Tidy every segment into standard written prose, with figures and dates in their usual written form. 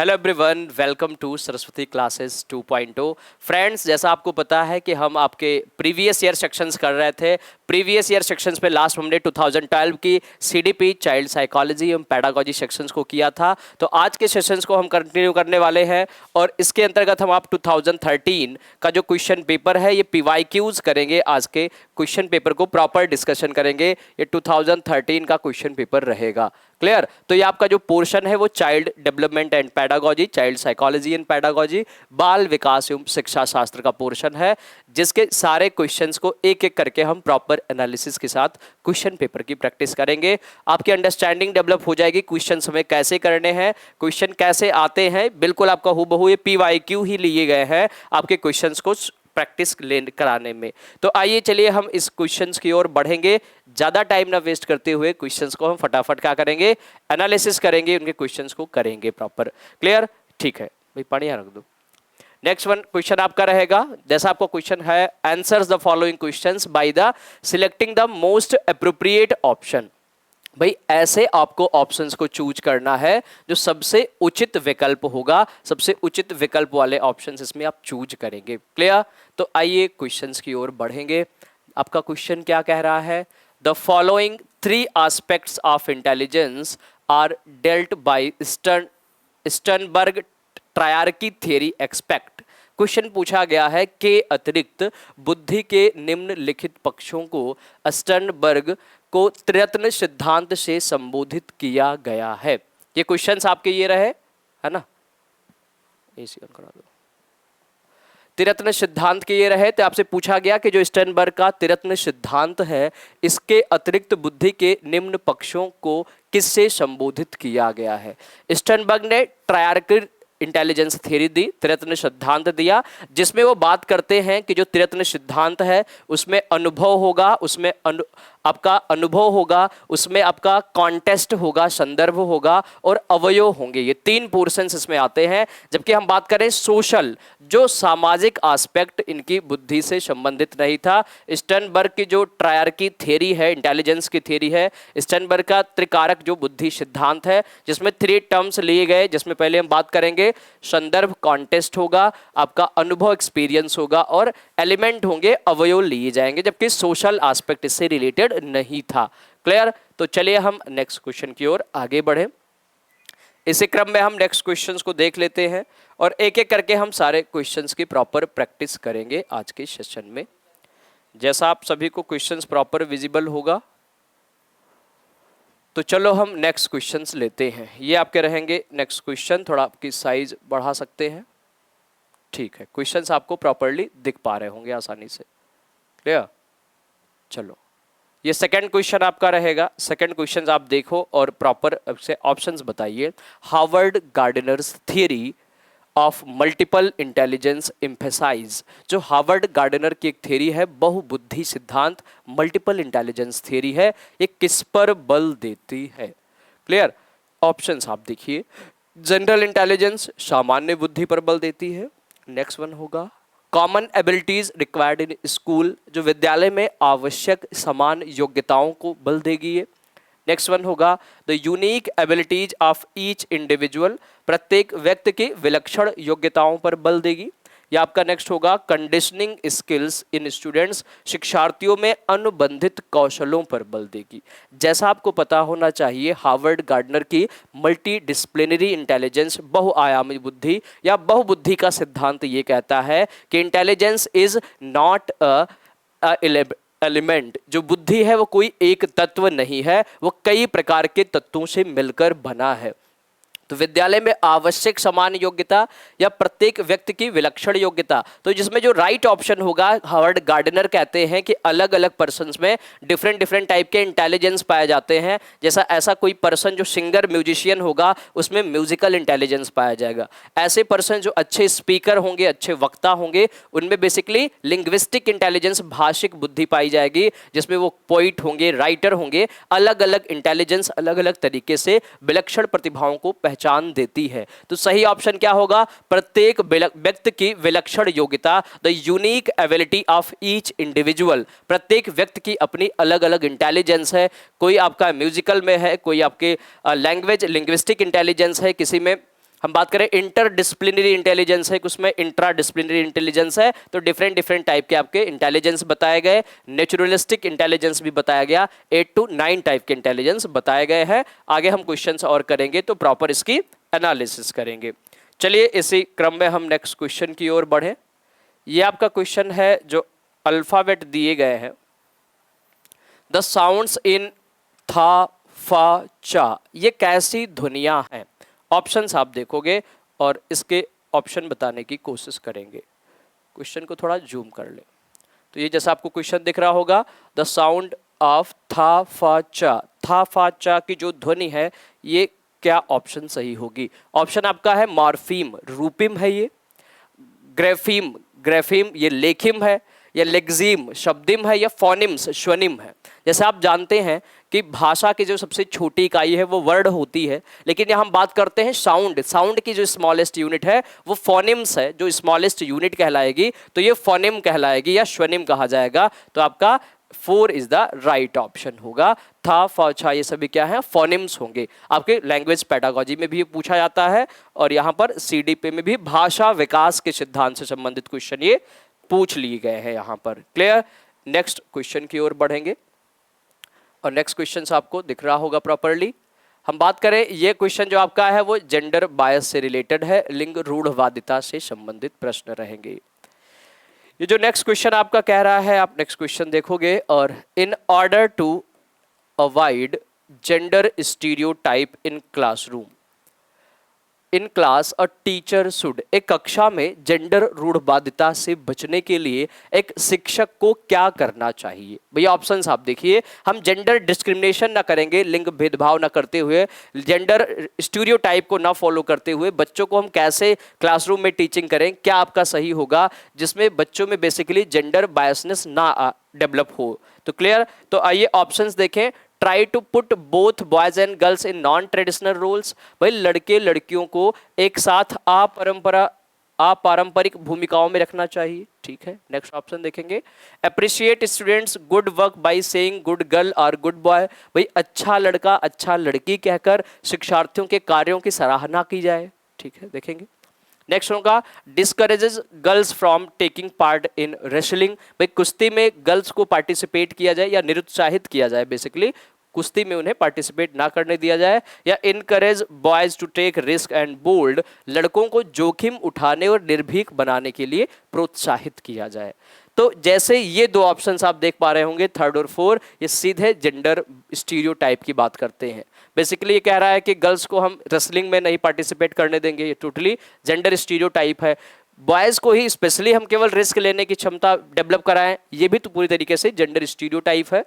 Hello everyone, welcome to Saraswati classes 2.0। Friends, जैसा आपको पता है कि हम आपके प्रीवियस ईयर सेक्शंस कर रहे थे। प्रीवियस ईयर सेक्शंस पे लास्ट हमने 2012 की सीडीपी चाइल्ड साइकोलॉजी एवं पैडागोजी सेक्शंस को किया था। तो आज के सेशंस को हम कंटिन्यू करने वाले हैं और इसके अंतर्गत हम आप 2013 का जो क्वेश्चन पेपर है ये पीवाईक्यूज करेंगे। आज के क्वेश्चन पेपर को प्रॉपर डिस्कशन करेंगे। ये 2013 का क्वेश्चन पेपर रहेगा। क्लियर? तो ये आपका जो पोर्शन है वो child development and pedagogy, child psychology and pedagogy, बाल विकास एवं शिक्षा शास्त्र का पोर्शन है, जिसके सारे क्वेश्चंस को एक एक करके हम प्रॉपर एनालिसिस के साथ क्वेश्चन पेपर की प्रैक्टिस करेंगे। आपकी अंडरस्टैंडिंग डेवलप हो जाएगी, क्वेश्चन हमें कैसे करने हैं, क्वेश्चन कैसे आते हैं। बिल्कुल आपका हूबहू ये पीवाईक्यू ही लिए गए हैं आपके क्वेश्चंस को प्रैक्टिस कराने में। तो आइए चलिए हम इस क्वेश्चंस की ओर बढ़ेंगे। ज़्यादा टाइम ना वेस्ट करते हुए क्वेश्चंस को हम फटाफट क्या करेंगे, एनालिसिस करेंगे, उनके क्वेश्चंस को करेंगे प्रॉपर। क्लियर? ठीक है भाई, पानी यहाँ रख दो। नेक्स्ट वन क्वेश्चन आपका रहेगा, जैसा आपको क्वेश्चन है, answers the following questions by the selecting the most appropriate option. भाई ऐसे आपको ऑप्शंस को चूज करना है जो सबसे उचित विकल्प होगा। सबसे उचित विकल्प वाले ऑप्शंस इसमें आप चूज करेंगे। क्लियर? तो आइए क्वेश्चंस की ओर बढ़ेंगे। आपका क्वेश्चन क्या कह रहा है? The following 3 aspects of intelligence are dealt by Sternberg triarchy theory expect. Question पूछा गया है के अतिरिक्त बुद्धि के निम्नलिखित पक्षों को स्टर्नबर्ग को त्रिरत्न सिद्धांत से संबोधित किया गया है। ये क्वेश्चंस आपके ये रहे, है ना? एसी ऑन करा दो। त्रिरत्न सिद्धांत के ये रहे, तो आपसे पूछा गया कि जो स्टर्नबर्ग का त्रिरत्न सिद्धांत है, इसके अतिरिक्त बुद्धि के निम्न पक्षों को किससे संबोधित किया गया है। स्टर्नबर्ग ने ट्रायर्की इंटेलिजेंस थ्योरी दी, त्रिरत्न सिद्धांत दिया, जिसमें वो बात करते हैं कि जो त्रिरत्न सिद्धांत है उसमें अनुभव होगा, उसमें आपका अनुभव होगा, उसमें आपका कॉन्टेस्ट होगा, संदर्भ होगा और अवयव होंगे। ये 3 पोर्शंस इसमें आते हैं। जबकि हम बात करें सोशल, जो सामाजिक एस्पेक्ट इनकी बुद्धि से संबंधित नहीं था। स्टर्नबर्ग की जो ट्रायर्की थ्योरी है, इंटेलिजेंस की थ्योरी है, स्टर्नबर्ग का त्रिकारक जो बुद्धि सिद्धांत है, जिसमें 3 टर्म्स लिए गए, जिसमें पहले हम बात करेंगे संदर्भ कॉन्टेस्ट होगा, आपका अनुभव एक्सपीरियंस होगा और एलिमेंट होंगे, अवयव लिए जाएंगे। जबकि सोशल एस्पेक्ट इससे रिलेटेड नहीं था। क्लियर? तो चलिए हम नेक्स्ट क्वेश्चन की ओर आगे बढ़े। इसी क्रम में हम नेक्स्ट क्वेश्चंस को देख लेते हैं और एक एक करके हम सारे क्वेश्चंस की प्रॉपर प्रैक्टिस करेंगे आज के सेशन में। जैसा आप सभी को क्वेश्चंस प्रॉपर विजिबल होगा, तो चलो हम नेक्स्ट क्वेश्चंस लेते हैं। ये आपके रहेंगे नेक्स्ट क्वेश्चन, थोड़ा आपकी साइज बढ़ा सकते हैं। ठीक है, क्वेश्चंस आपको प्रॉपरली दिख पा रहे होंगे आसानी से। क्लियर? चलो, ये सेकंड क्वेश्चन आपका रहेगा। सेकंड क्वेश्चन आप देखो और प्रॉपर से ऑप्शंस बताइए। Harvard Gardner's theory of multiple intelligence emphasize. जो हार्वर्ड गार्डनर की एक थ्योरी है, बहुबुद्धि सिद्धांत, मल्टीपल इंटेलिजेंस थ्योरी है, ये किस पर बल देती है? क्लियर? ऑप्शंस आप देखिए। जनरल इंटेलिजेंस, सामान्य बुद्धि पर बल देती है। नेक्स्ट वन होगा common abilities required in school, जो विद्यालय में आवश्यक समान योग्यताओं को बल देगी ये। नेक्स्ट वन होगा the unique abilities of each individual, प्रत्येक व्यक्ति की विलक्षण योग्यताओं पर बल देगी। या आपका नेक्स्ट होगा कंडीशनिंग स्किल्स इन स्टूडेंट्स, शिक्षार्थियों में अनुबंधित कौशलों पर बल देगी। जैसा आपको पता होना चाहिए, हार्वर्ड गार्डनर की मल्टी डिसिप्लिनरी इंटेलिजेंस, बहुआयामी बुद्धि या बहुबुद्धि का सिद्धांत ये कहता है कि intelligence is not a element. जो बुद्धि है वो कोई एक तत्व नहीं है, वो कई प्रकार के तत्वों से मिलकर बना है। तो विद्यालय में आवश्यक समान योग्यता या प्रत्येक व्यक्ति की विलक्षण योग्यता, तो जिसमें जो राइट ऑप्शन होगा, हार्वर्ड गार्डनर कहते हैं कि अलग अलग पर्सन्स में डिफरेंट टाइप के इंटेलिजेंस पाए जाते हैं। जैसा ऐसा कोई पर्सन जो सिंगर म्यूजिशियन होगा, उसमें म्यूजिकल इंटेलिजेंस पाया जाएगा। ऐसे पर्सन जो अच्छे स्पीकर होंगे, अच्छे वक्ता होंगे, उनमें बेसिकली लिंग्विस्टिक इंटेलिजेंस, भाषिक बुद्धि पाई जाएगी, जिसमें वो पोइट होंगे, राइटर होंगे। अलग अलग इंटेलिजेंस अलग अलग तरीके से विलक्षण प्रतिभाओं को पहचान देती है। तो सही ऑप्शन क्या होगा? प्रत्येक व्यक्ति की विलक्षण योग्यता, the unique ability of each individual. प्रत्येक व्यक्ति की अपनी अलग अलग इंटेलिजेंस है। कोई आपका म्यूजिकल में है, कोई आपके लैंग्वेज लिंग्विस्टिक इंटेलिजेंस है, किसी में हम बात करें इंटर डिसिप्लिनरी इंटेलिजेंस है, उसमें इंट्रा डिसिप्लिनरी इंटेलिजेंस है, तो डिफरेंट डिफरेंट टाइप के आपके इंटेलिजेंस बताए गए। नेचुरलिस्टिक इंटेलिजेंस भी बताया गया, 8 to 9 टाइप के इंटेलिजेंस बताए गए हैं। आगे हम क्वेश्चंस और करेंगे तो प्रॉपर इसकी एनालिसिस करेंगे। चलिए इसी क्रम में हम नेक्स्ट क्वेश्चन की ओर बढ़े। ये आपका क्वेश्चन है जो अल्फाबेट दिए गए हैं, द साउंड्स इन था फा चा, ये कैसी ध्वनियां हैं? ऑप्शंस आप देखोगे और इसके ऑप्शन बताने की कोशिश करेंगे। क्वेश्चन को थोड़ा जूम कर ले तो ये जैसा आपको क्वेश्चन दिख रहा होगा, द साउंड ऑफ था फा चा की जो ध्वनि है ये क्या ऑप्शन सही होगी? ऑप्शन आपका है मॉर्फीम, रूपिम है ये, ग्रेफीम ग्रेफीम ये लेखिम है, या लेग्जीम शब्दिम है, या फोनिम्स श्वनिम है। जैसे आप जानते हैं कि भाषा की जो सबसे छोटी इकाई है वो वर्ड होती है, लेकिन यहाँ हम बात करते हैं साउंड, साउंड की जो स्मॉलेस्ट यूनिट है वो फोनिम्स है, जो स्मॉलेस्ट यूनिट कहलाएगी तो ये फोनिम कहलाएगी या श्वनिम कहा जाएगा। तो आपका 4 इज द राइट ऑप्शन होगा। था फा छा ये सभी क्या है? फोनिम्स होंगे। आपके लैंग्वेज पेडागोजी में भी ये पूछा जाता है और यहाँ पर सीडीपी में भी भाषा विकास के सिद्धांत से संबंधित क्वेश्चन ये पूछ लिए गए हैं यहाँ पर। क्लियर? नेक्स्ट क्वेश्चन की ओर बढ़ेंगे और नेक्स्ट क्वेश्चन आपको दिख रहा होगा प्रॉपरली। हम बात करें, ये क्वेश्चन जो आपका है वो जेंडर बायस से रिलेटेड है, लिंग रूढ़वादिता से संबंधित प्रश्न रहेंगे। ये जो नेक्स्ट क्वेश्चन आपका कह रहा है, आप नेक्स्ट क्वेश्चन देखोगे और in order to avoid gender stereotype in classroom, in class a teacher should, एक कक्षा में जेंडर रूढ़वादिता से बचने के लिए एक शिक्षक को क्या करना चाहिए? भैया ऑप्शंस आप देखिए, हम जेंडर डिस्क्रिमिनेशन ना करेंगे, लिंग भेदभाव ना करते हुए, जेंडर स्टीरियोटाइप को ना फॉलो करते हुए बच्चों को हम कैसे क्लासरूम में टीचिंग करें, क्या आपका सही होगा जिसमें बच्चों में बेसिकली जेंडर बायसनेस ना डेवलप हो? तो क्लियर? तो आइए ऑप्शंस देखें। Try to put both boys and girls in non traditional roles, भाई लड़के लड़कियों को एक साथ अपारंपरिक भूमिकाओं में रखना चाहिए। ठीक है, नेक्स्ट ऑप्शन देखेंगे। Appreciate students good work by saying good girl और गुड बॉय, भाई अच्छा लड़का अच्छा लड़की कहकर शिक्षार्थियों के कार्यों की सराहना की जाए। ठीक है, देखेंगे। नेक्स्ट होगा discourages girls from taking part in wrestling, भाई कुश्ती में गर्ल्स को पार्टिसिपेट किया जाए या निरुत्साहित किया जाए, बेसिकली कुश्ती में उन्हें पार्टिसिपेट ना करने दिया जाए। या encourage boys to take risk and bold, लड़कों को जोखिम उठाने और निर्भीक बनाने के लिए प्रोत्साहित किया जाए। तो जैसे ये दो ऑप्शंस आप देख पा रहे होंगे, 3rd और 4, ये सीधे जेंडर स्टीरियोटाइप की बात करते हैं। बेसिकली ये कह रहा है कि गर्ल्स को हम रेसलिंग में नहीं पार्टिसिपेट करने देंगे, ये टोटली जेंडर स्टीरियोटाइप है। बॉयज़ को ही स्पेशली हम केवल रिस्क लेने की क्षमता डेवलप कराएं, ये भी तो पूरी तरीके से जेंडर स्टीरियोटाइप है।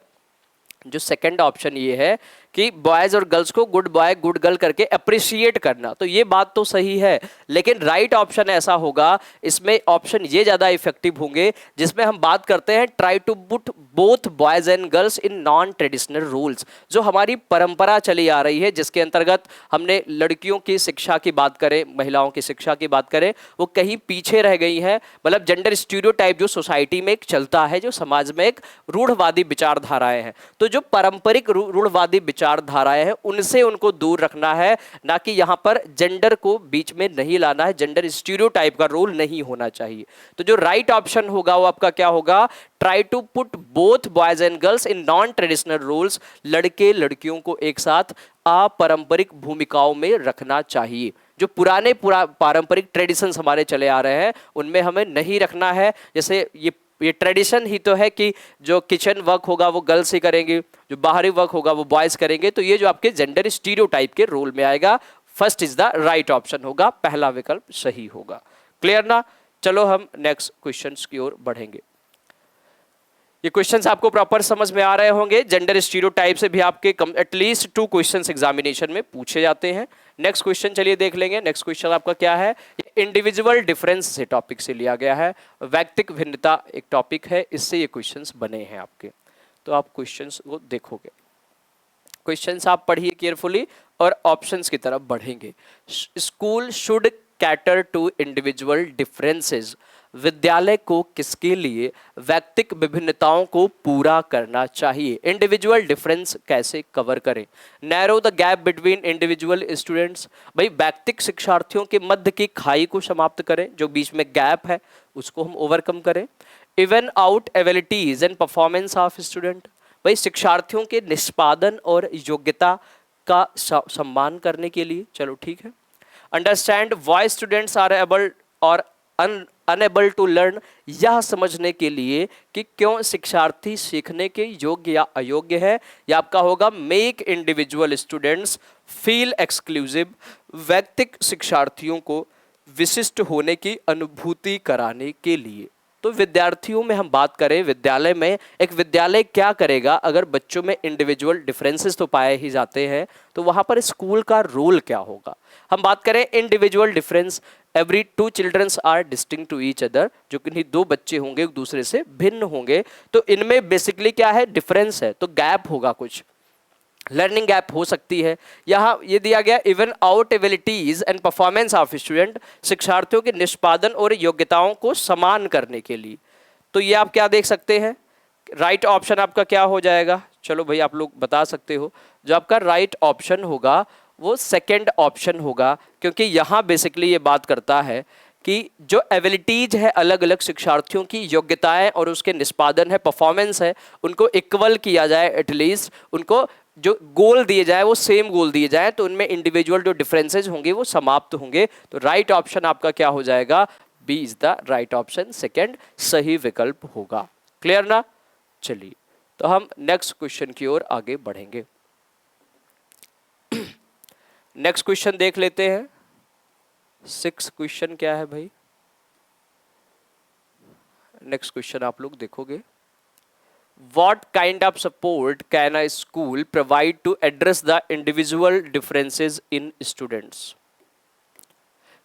जो सेकंड ऑप्शन ये है कि बॉयज और गर्ल्स को गुड बॉय गुड गर्ल करके अप्रिशिएट करना, तो ये बात तो सही है, लेकिन राइट ऑप्शन ऐसा होगा, इसमें ऑप्शन ये ज़्यादा इफेक्टिव होंगे जिसमें हम बात करते हैं try to put both boys and girls in non traditional rules. जो हमारी परंपरा चली आ रही है जिसके अंतर्गत हमने लड़कियों की शिक्षा की बात करें, महिलाओं की शिक्षा की बात करें, वो कहीं पीछे रह गई है। मतलब जेंडर स्टीरियोटाइप जो सोसाइटी में एक चलता है, जो समाज में एक रूढ़वादी विचारधाराएं हैं, तो जो पारंपरिक रूढ़वादी विचारधाराएं हैं उनसे उनको दूर रखना है, ना कि यहाँ पर जेंडर को बीच में नहीं लाना है, जेंडर स्टीरियोटाइप का रोल नहीं होना चाहिए। तो जो राइट ऑप्शन होगा वो आपका क्या होगा? Try to put both boys and girls in non traditional roles, लड़के लड़कियों को एक साथ अपारंपरिक भूमिकाओं में रखना चाहिए। जो पुराने पारंपरिक ट्रेडिशंस हमारे चले आ रहे हैं उनमें हमें नहीं रखना है। जैसे ये ट्रेडिशन ही तो है कि जो किचन वर्क होगा वो गर्ल्स ही करेंगे, जो बाहरी वर्क होगा वो बॉयज करेंगे, तो ये जो आपके जेंडर स्टीरियोटाइप के रोल में आएगा। First is the right option होगा, पहला विकल्प सही होगा। क्लियर ना? चलो हम नेक्स्ट क्वेश्चंस की ओर बढ़ेंगे। ये क्वेश्चंस आपको प्रॉपर समझ में आ रहे होंगे। जेंडर स्टीरियोटाइप से भी आपके एटलीस्ट 2 क्वेश्चंस एग्जामिनेशन में पूछे जाते हैं। नेक्स्ट क्वेश्चन चलिए देख लेंगे। नेक्स्ट क्वेश्चन आपका क्या है? इंडिविजुअल डिफरेंस से टॉपिक से लिया गया है। वैयक्तिक भिन्नता एक टॉपिक है, इससे ये क्वेश्चंस बने हैं आपके। तो आप क्वेश्चंस को देखोगे, क्वेश्चंस आप पढ़िए केयरफुली और ऑप्शंस की तरफ बढ़ेंगे। School should cater to individual differences, विद्यालय को किसके लिए व्यक्तिक विभिन्नताओं को पूरा करना चाहिए। इंडिविजुअल डिफरेंस कैसे कवर करें। Narrow the gap between individual students, भाई व्यक्तिक शिक्षार्थियों के मध्य की खाई को समाप्त करें, जो बीच में गैप है उसको हम ओवरकम करें। Even out abilities and performance of student, भाई शिक्षार्थियों के निष्पादन और योग्यता का सम्मान करने के लिए, चलो ठीक है। Understand why students are able और अनएबल टू लर्न, यह समझने के लिए कि क्यों शिक्षार्थी सीखने के योग्य या अयोग्य है। या आपका होगा make individual students feel exclusive, व्यक्तिक शिक्षार्थियों को विशिष्ट होने की अनुभूति कराने के लिए। तो विद्यार्थियों में हम बात करें, विद्यालय में एक विद्यालय क्या करेगा अगर बच्चों में इंडिविजुअल डिफरेंसेस तो पाए ही जाते हैं, तो वहां पर स्कूल का रोल क्या होगा। हम बात करें individual difference, every two childrens are distinct to each other, जो कि दो बच्चे होंगे एक दूसरे से भिन्न होंगे, तो इनमें बेसिकली क्या है, डिफरेंस है, तो गैप होगा, कुछ लर्निंग गैप हो सकती है। यहाँ ये दिया गया even out abilities and performance of student, शिक्षार्थियों के निष्पादन और योग्यताओं को समान करने के लिए। तो ये आप क्या देख सकते हैं, राइट ऑप्शन आपका क्या हो जाएगा, चलो भाई आप लोग बता सकते हो। जो आपका राइट ऑप्शन होगा वो सेकंड ऑप्शन होगा, क्योंकि यहाँ बेसिकली ये बात करता है कि जो एबिलिटीज है अलग अलग शिक्षार्थियों की, योग्यताएं और उसके निष्पादन है, परफॉर्मेंस है, उनको इक्वल किया जाए, एटलीस्ट उनको जो गोल दिए जाए वो सेम गोल दिए जाए, तो उनमें इंडिविजुअल जो डिफरेंसेस होंगे वो समाप्त होंगे। तो राइट ऑप्शन आपका क्या हो जाएगा, B is the right option, second सही विकल्प होगा। क्लियर ना। चलिए तो हम नेक्स्ट क्वेश्चन की ओर आगे बढ़ेंगे। नेक्स्ट क्वेश्चन देख लेते हैं। 6 क्वेश्चन क्या है भाई, नेक्स्ट क्वेश्चन आप लोग देखोगे। What kind of support can a school provide to address the individual differences in students?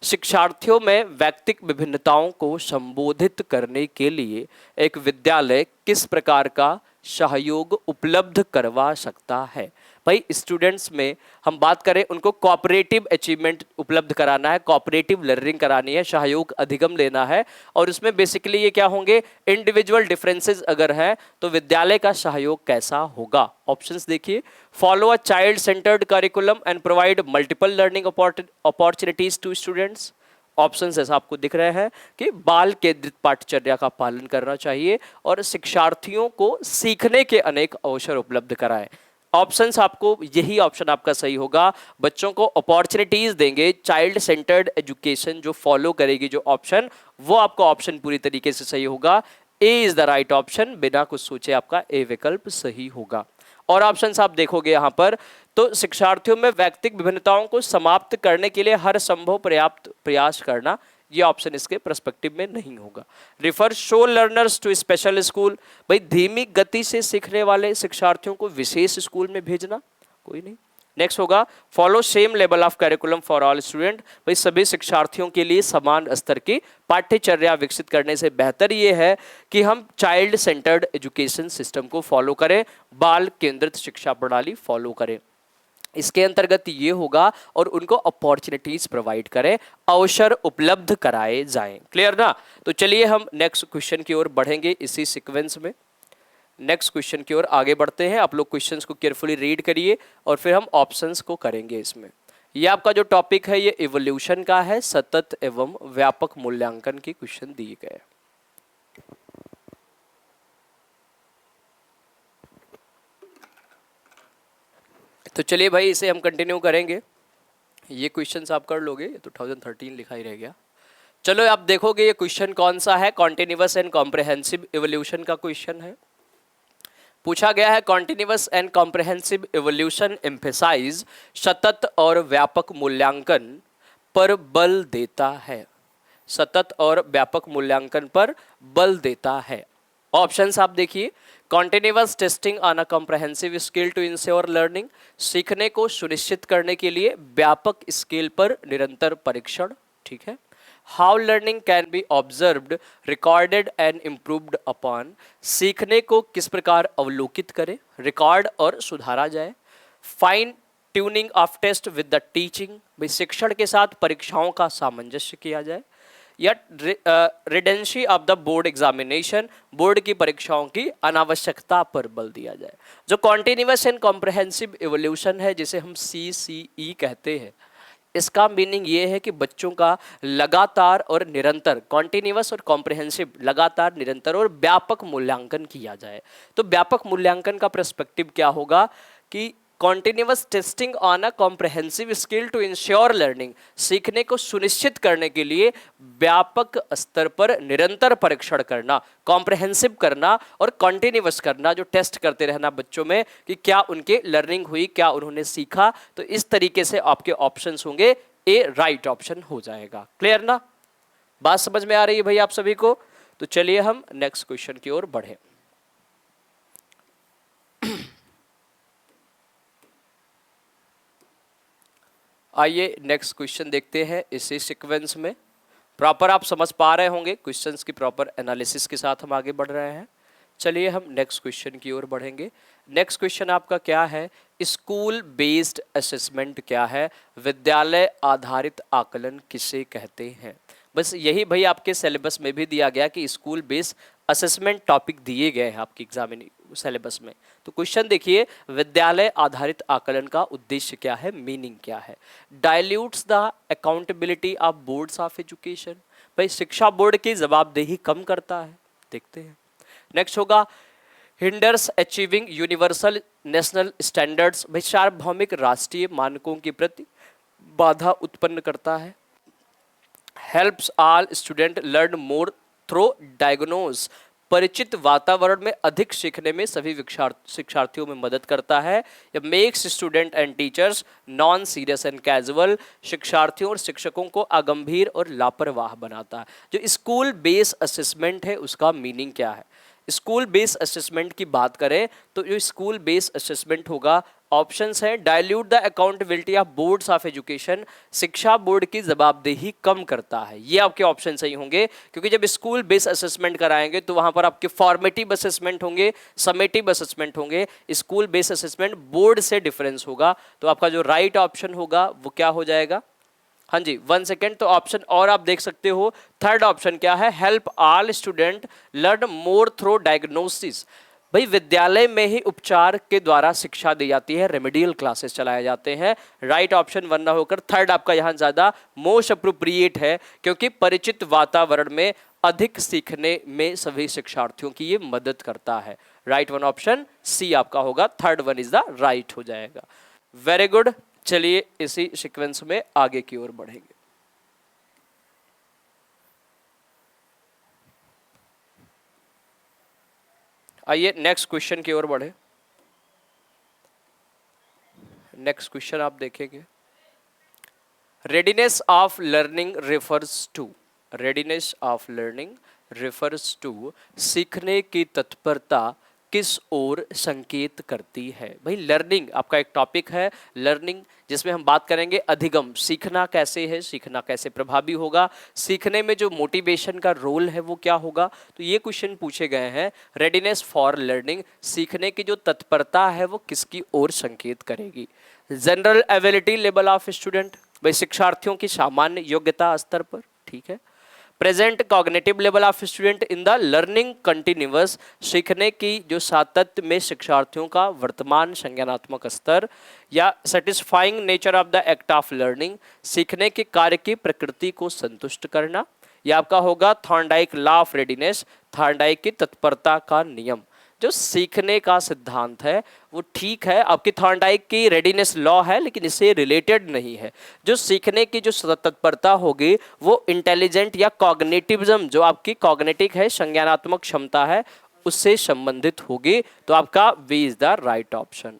शिक्षार्थियों में व्यक्तिक विभिन्नताओं को संबोधित करने के लिए एक विद्यालय किस प्रकार का सहयोग उपलब्ध करवा सकता है। भाई स्टूडेंट्स में हम बात करें, उनको कोऑपरेटिव अचीवमेंट उपलब्ध कराना है, कोऑपरेटिव लर्निंग करानी है, सहयोग अधिगम लेना है, और उसमें बेसिकली ये क्या होंगे, इंडिविजुअल डिफरेंसेस अगर है तो विद्यालय का सहयोग कैसा होगा। ऑप्शंस देखिए, follow a child centred curriculum and provide multiple learning opportunities to students. Options ऐसा आपको दिख रहे हैं कि बाल केंद्रित पाठचर्या का पालन करना चाहिए और शिक्षार्थियों को सीखने के अनेक अवसर उपलब्ध कराएं। ऑप्शंस आपको, यही ऑप्शन आपका सही होगा, बच्चों को अपॉर्चुनिटीज देंगे, चाइल्ड सेंटर्ड एजुकेशन जो फॉलो करेगी जो ऑप्शन, वो आपका ऑप्शन पूरी तरीके से सही होगा। ए इज द राइट ऑप्शन, बिना कुछ सोचे आपका ए विकल्प सही होगा। और ऑप्शंस आप देखोगे यहाँ पर, तो शिक्षार्थियों में व्यक्तिक विभिन्नताओं को समाप्त करने के लिए हर संभव पर्याप्त प्रयास करना, ये ऑप्शन इसके पर्सपेक्टिव में नहीं होगा। Refer slow learners to special school, भाई धीमी गति से सीखने वाले शिक्षार्थियों को विशेष स्कूल में भेजना, कोई नहीं। नेक्स्ट होगा follow same level of curriculum for all student, भाई सभी शिक्षार्थियों के लिए समान स्तर की पाठ्यचर्या विकसित करने से बेहतर ये है कि हम चाइल्ड सेंटर्ड एजुकेशन सिस्टम को फॉलो करें, बाल केंद्रित शिक्षा प्रणाली फॉलो करें। इसके अंतर्गत ये होगा, और उनको अपॉर्चुनिटीज प्रोवाइड करें, अवसर उपलब्ध कराए जाएं। क्लियर ना। तो चलिए हम नेक्स्ट क्वेश्चन की ओर बढ़ेंगे इसी सीक्वेंस में। नेक्स्ट क्वेश्चन की ओर आगे बढ़ते हैं। आप लोग क्वेश्चंस को केयरफुली रीड करिए और फिर हम ऑप्शंस को करेंगे इसमें। ये आपका जो टॉपिक है ये इवोल्यूशन का है, सतत एवं व्यापक मूल्यांकन के क्वेश्चन दिए गए। तो चलिए भाई इसे हम कंटिन्यू करेंगे। ये क्वेश्चंस आप कर लोगे, तो 2013 लिखा ही रह गया। चलो आप देखोगे ये क्वेश्चन कौन सा है, कॉन्टिन्यूअस एंड कॉम्प्रिहेंसिव इवोल्यूशन का क्वेश्चन है। पूछा गया है continuous and comprehensive evolution emphasize सतत और व्यापक मूल्यांकन पर बल देता है, सतत और व्यापक मूल्यांकन पर बल देता है। ऑप्शंस आप देखिए, continuous testing on a comprehensive scale to ensure learning, सीखने को सुनिश्चित करने के लिए व्यापक स्केल पर निरंतर परीक्षण, ठीक है। How learning can be observed, recorded and improved upon, सीखने को किस प्रकार अवलोकित करें, रिकॉर्ड और सुधारा जाए। Fine tuning of test with the teaching, भाई शिक्षण के साथ परीक्षाओं का सामंजस्य किया जाए। या redundancy of the board examination, board की परीक्षाओं की अनावश्यकता पर बल दिया जाए। जो कॉन्टिन्यूअस एंड कॉम्प्रहेंसिव इवोल्यूशन है, जिसे हम CCE कहते हैं, इसका मीनिंग ये है कि बच्चों का लगातार और निरंतर, कॉन्टिन्यूअस और कॉम्प्रहेंसिव, लगातार, निरंतर और व्यापक मूल्यांकन किया जाए। तो व्यापक मूल्यांकन का पर्सपेक्टिव क्या होगा कि continuous testing on a comprehensive skill to ensure learning, सीखने को सुनिश्चित करने के लिए व्यापक स्तर पर निरंतर परीक्षण करना, कॉम्प्रहेंसिव करना और कॉन्टिन्यूअस करना, जो टेस्ट करते रहना बच्चों में कि क्या उनके लर्निंग हुई, क्या उन्होंने सीखा। तो इस तरीके से आपके ऑप्शंस होंगे, ए राइट ऑप्शन हो जाएगा। क्लियर ना? बात समझ में आ रही है भाई आप सभी को? तो चलिए हम नेक्स्ट क्वेश्चन की ओर बढ़े। आइए नेक्स्ट क्वेश्चन देखते हैं इसी सीक्वेंस में। प्रॉपर आप समझ पा रहे होंगे, क्वेश्चंस की प्रॉपर एनालिसिस के साथ हम आगे बढ़ रहे हैं। चलिए हम नेक्स्ट क्वेश्चन की ओर बढ़ेंगे। नेक्स्ट क्वेश्चन आपका क्या है? स्कूल बेस्ड असेसमेंट क्या है? विद्यालय आधारित आकलन किसे कहते हैं? बस यही भाई आपके सिलेबस में भी दिया गया कि स्कूल बेस्ड असेसमेंट टॉपिक दिए गए हैं आपकी एग्जामिन सिलेबस में। तो क्वेश्चन देखिए, विद्यालय आधारित आकलन का उद्देश्य क्या है, मीनिंग क्या है? Dilutes the accountability of boards of education, भाई शिक्षा बोर्ड की जवाबदेही कम करता है। देखते हैं। नेक्स्ट होगा hinders achieving universal national standards, भाई सार्वभौमिक राष्ट्रीय मानकों के प्रति बाधा उत्पन्न करता है। Helps all student learn more through diagnose, परिचित वातावरण में अधिक सीखने में सभी शिक्षार्थियों में मदद करता है। या makes student and teachers non serious and casual, शिक्षार्थियों और शिक्षकों को अगंभीर और लापरवाह बनाता है। जो स्कूल बेस असेसमेंट है उसका मीनिंग क्या है? स्कूल बेस असेसमेंट की बात करें तो जो स्कूल बेस असेसमेंट होगा, ऑप्शंस हैं dilute the accountability of boards of education, शिक्षा बोर्ड की जवाबदेही कम करता है। ये आपके ऑप्शन सही होंगे, क्योंकि जब स्कूल बेस असेसमेंट कराएंगे तो वहां पर आपके फॉर्मेटिव असेसमेंट होंगे, समेटिव असेसमेंट होंगे। स्कूल बेस असेसमेंट बोर्ड से डिफरेंस होगा। तो आपका जो राइट ऑप्शन होगा वो क्या हो जाएगा? हाँ जी, 1 सेकेंड। तो ऑप्शन और आप देख सकते हो, थर्ड ऑप्शन क्या है? Help all student learn more through diagnosis, भाई विद्यालय में ही उपचार के द्वारा शिक्षा दी जाती है, रेमेडियल क्लासेस चलाए जाते हैं। राइट ऑप्शन 1 ना होकर थर्ड आपका यहाँ ज्यादा मोस्ट अप्रोप्रिएट है, क्योंकि परिचित वातावरण में अधिक सीखने में सभी शिक्षार्थियों की ये मदद करता है। राइट वन ऑप्शन सी आपका होगा, third one is the right हो जाएगा। Very good. चलिए इसी सीक्वेंस में आगे की ओर बढ़ेंगे। आइए नेक्स्ट क्वेश्चन की ओर बढ़े। नेक्स्ट क्वेश्चन आप देखेंगे, readiness of learning refers to, readiness of learning refers to, सीखने की तत्परता किस ओर संकेत करती है? भाई लर्निंग आपका एक टॉपिक है, लर्निंग, जिसमें हम बात करेंगे अधिगम, सीखना कैसे है, सीखना कैसे प्रभावी होगा, सीखने में जो मोटिवेशन का रोल है वो क्या होगा। तो ये क्वेश्चन पूछे गए हैं, रेडीनेस फॉर लर्निंग, सीखने की जो तत्परता है वो किसकी ओर संकेत करेगी? General ability level of student, भाई शिक्षार्थियों की सामान्य योग्यता स्तर पर, ठीक है। Present cognitive level of student in the learning continuous, सीखने की जो सातत्य में शिक्षार्थियों का वर्तमान संज्ञानात्मक स्तर। या satisfying nature of the act of learning, सीखने के कार्य की प्रकृति को संतुष्ट करना। यह आपका होगा Thorndike law of readiness, Thorndike की तत्परता का नियम। जो सीखने का सिद्धांत है वो ठीक है, आपकी थॉर्नडाइक की रेडीनेस लॉ है, लेकिन इससे रिलेटेड नहीं है। जो सीखने की जो तत्परता होगी वो इंटेलिजेंट या कॉग्निटिविज्म, जो आपकी कॉग्निटिव है, संज्ञानात्मक क्षमता है, उससे संबंधित होगी। तो आपका B is the right option,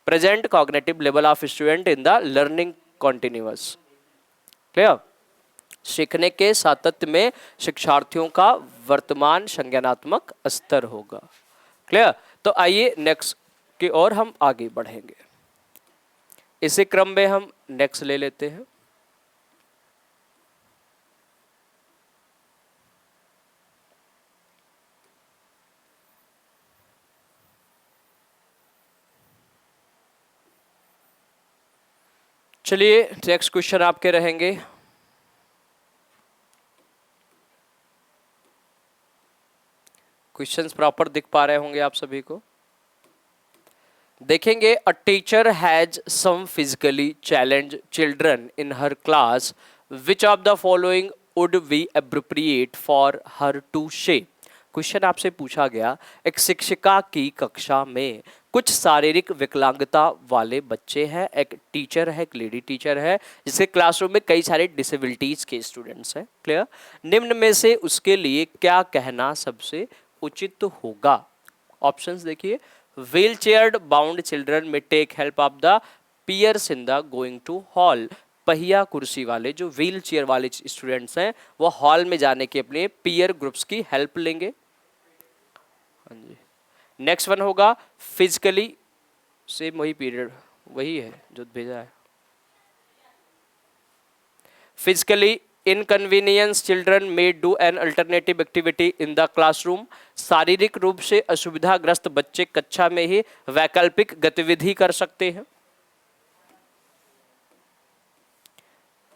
present cognitive level of student in the learning continuous. Clear? सीखने के सातत्य में शिक्षार्थियों का वर्तमान संज्ञानात्मक स्तर होगा। क्लियर? तो आइए नेक्स्ट की ओर हम आगे बढ़ेंगे। इसी क्रम में हम नेक्स्ट ले लेते हैं। चलिए नेक्स्ट क्वेश्चन आपके रहेंगे, क्वेश्चंस प्रॉपर दिख पा रहे होंगे आप सभी को। देखेंगे, a teacher has some physically challenge children in her class, which of the following would be appropriate for her to shape. Question आपसे पूछा गया, एक शिक्षिका की कक्षा में कुछ शारीरिक विकलांगता वाले बच्चे हैं, एक टीचर है, एक लेडी टीचर है, जिसके क्लासरूम में कई सारे डिसेबिलिटीज के स्टूडेंट्स हैं। क्लियर। निम्न में से उसके लिए क्या कहना सबसे उचित होगा। ऑप्शंस देखिए, wheelchair bound children may take help of the peers in the going to hall. पहिया कुर्सी वाले जो व्हील चेयर वाले स्टूडेंट्स हैं वो हॉल में जाने के अपने पीयर ग्रुप्स की हेल्प लेंगे। हाँ जी। नेक्स्ट वन होगा फिजिकली, सेम वही पीरियड वही है जो भेजा है। Physically inconvenience children may do an alternative activity in the classroom. शारीरिक रूप से असुविधाग्रस्त बच्चे कक्षा में ही वैकल्पिक गतिविधि कर सकते हैं।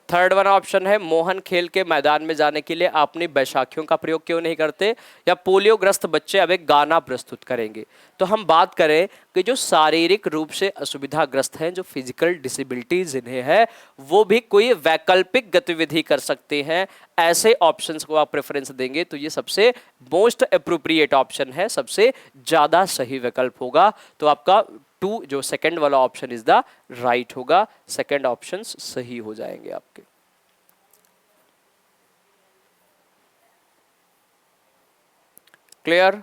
थर्ड वन ऑप्शन है, मोहन खेल के मैदान में जाने के लिए अपनी बैसाखियों का प्रयोग क्यों नहीं करते। या पोलियोग्रस्त बच्चे अब एक गाना प्रस्तुत करेंगे। तो हम बात करें कि जो शारीरिक रूप से असुविधाग्रस्त हैं, जो फिजिकल डिसेबिलिटीज इन्हें है, वो भी कोई वैकल्पिक गतिविधि कर सकते हैं। ऐसे ऑप्शंस को आप प्रेफरेंस देंगे तो ये सबसे मोस्ट अप्रोप्रिएट ऑप्शन है, सबसे ज्यादा सही विकल्प होगा। तो आपका टू जो सेकंड वाला ऑप्शन इज द राइट होगा। सेकंड ऑप्शन सही हो जाएंगे आपके। क्लियर।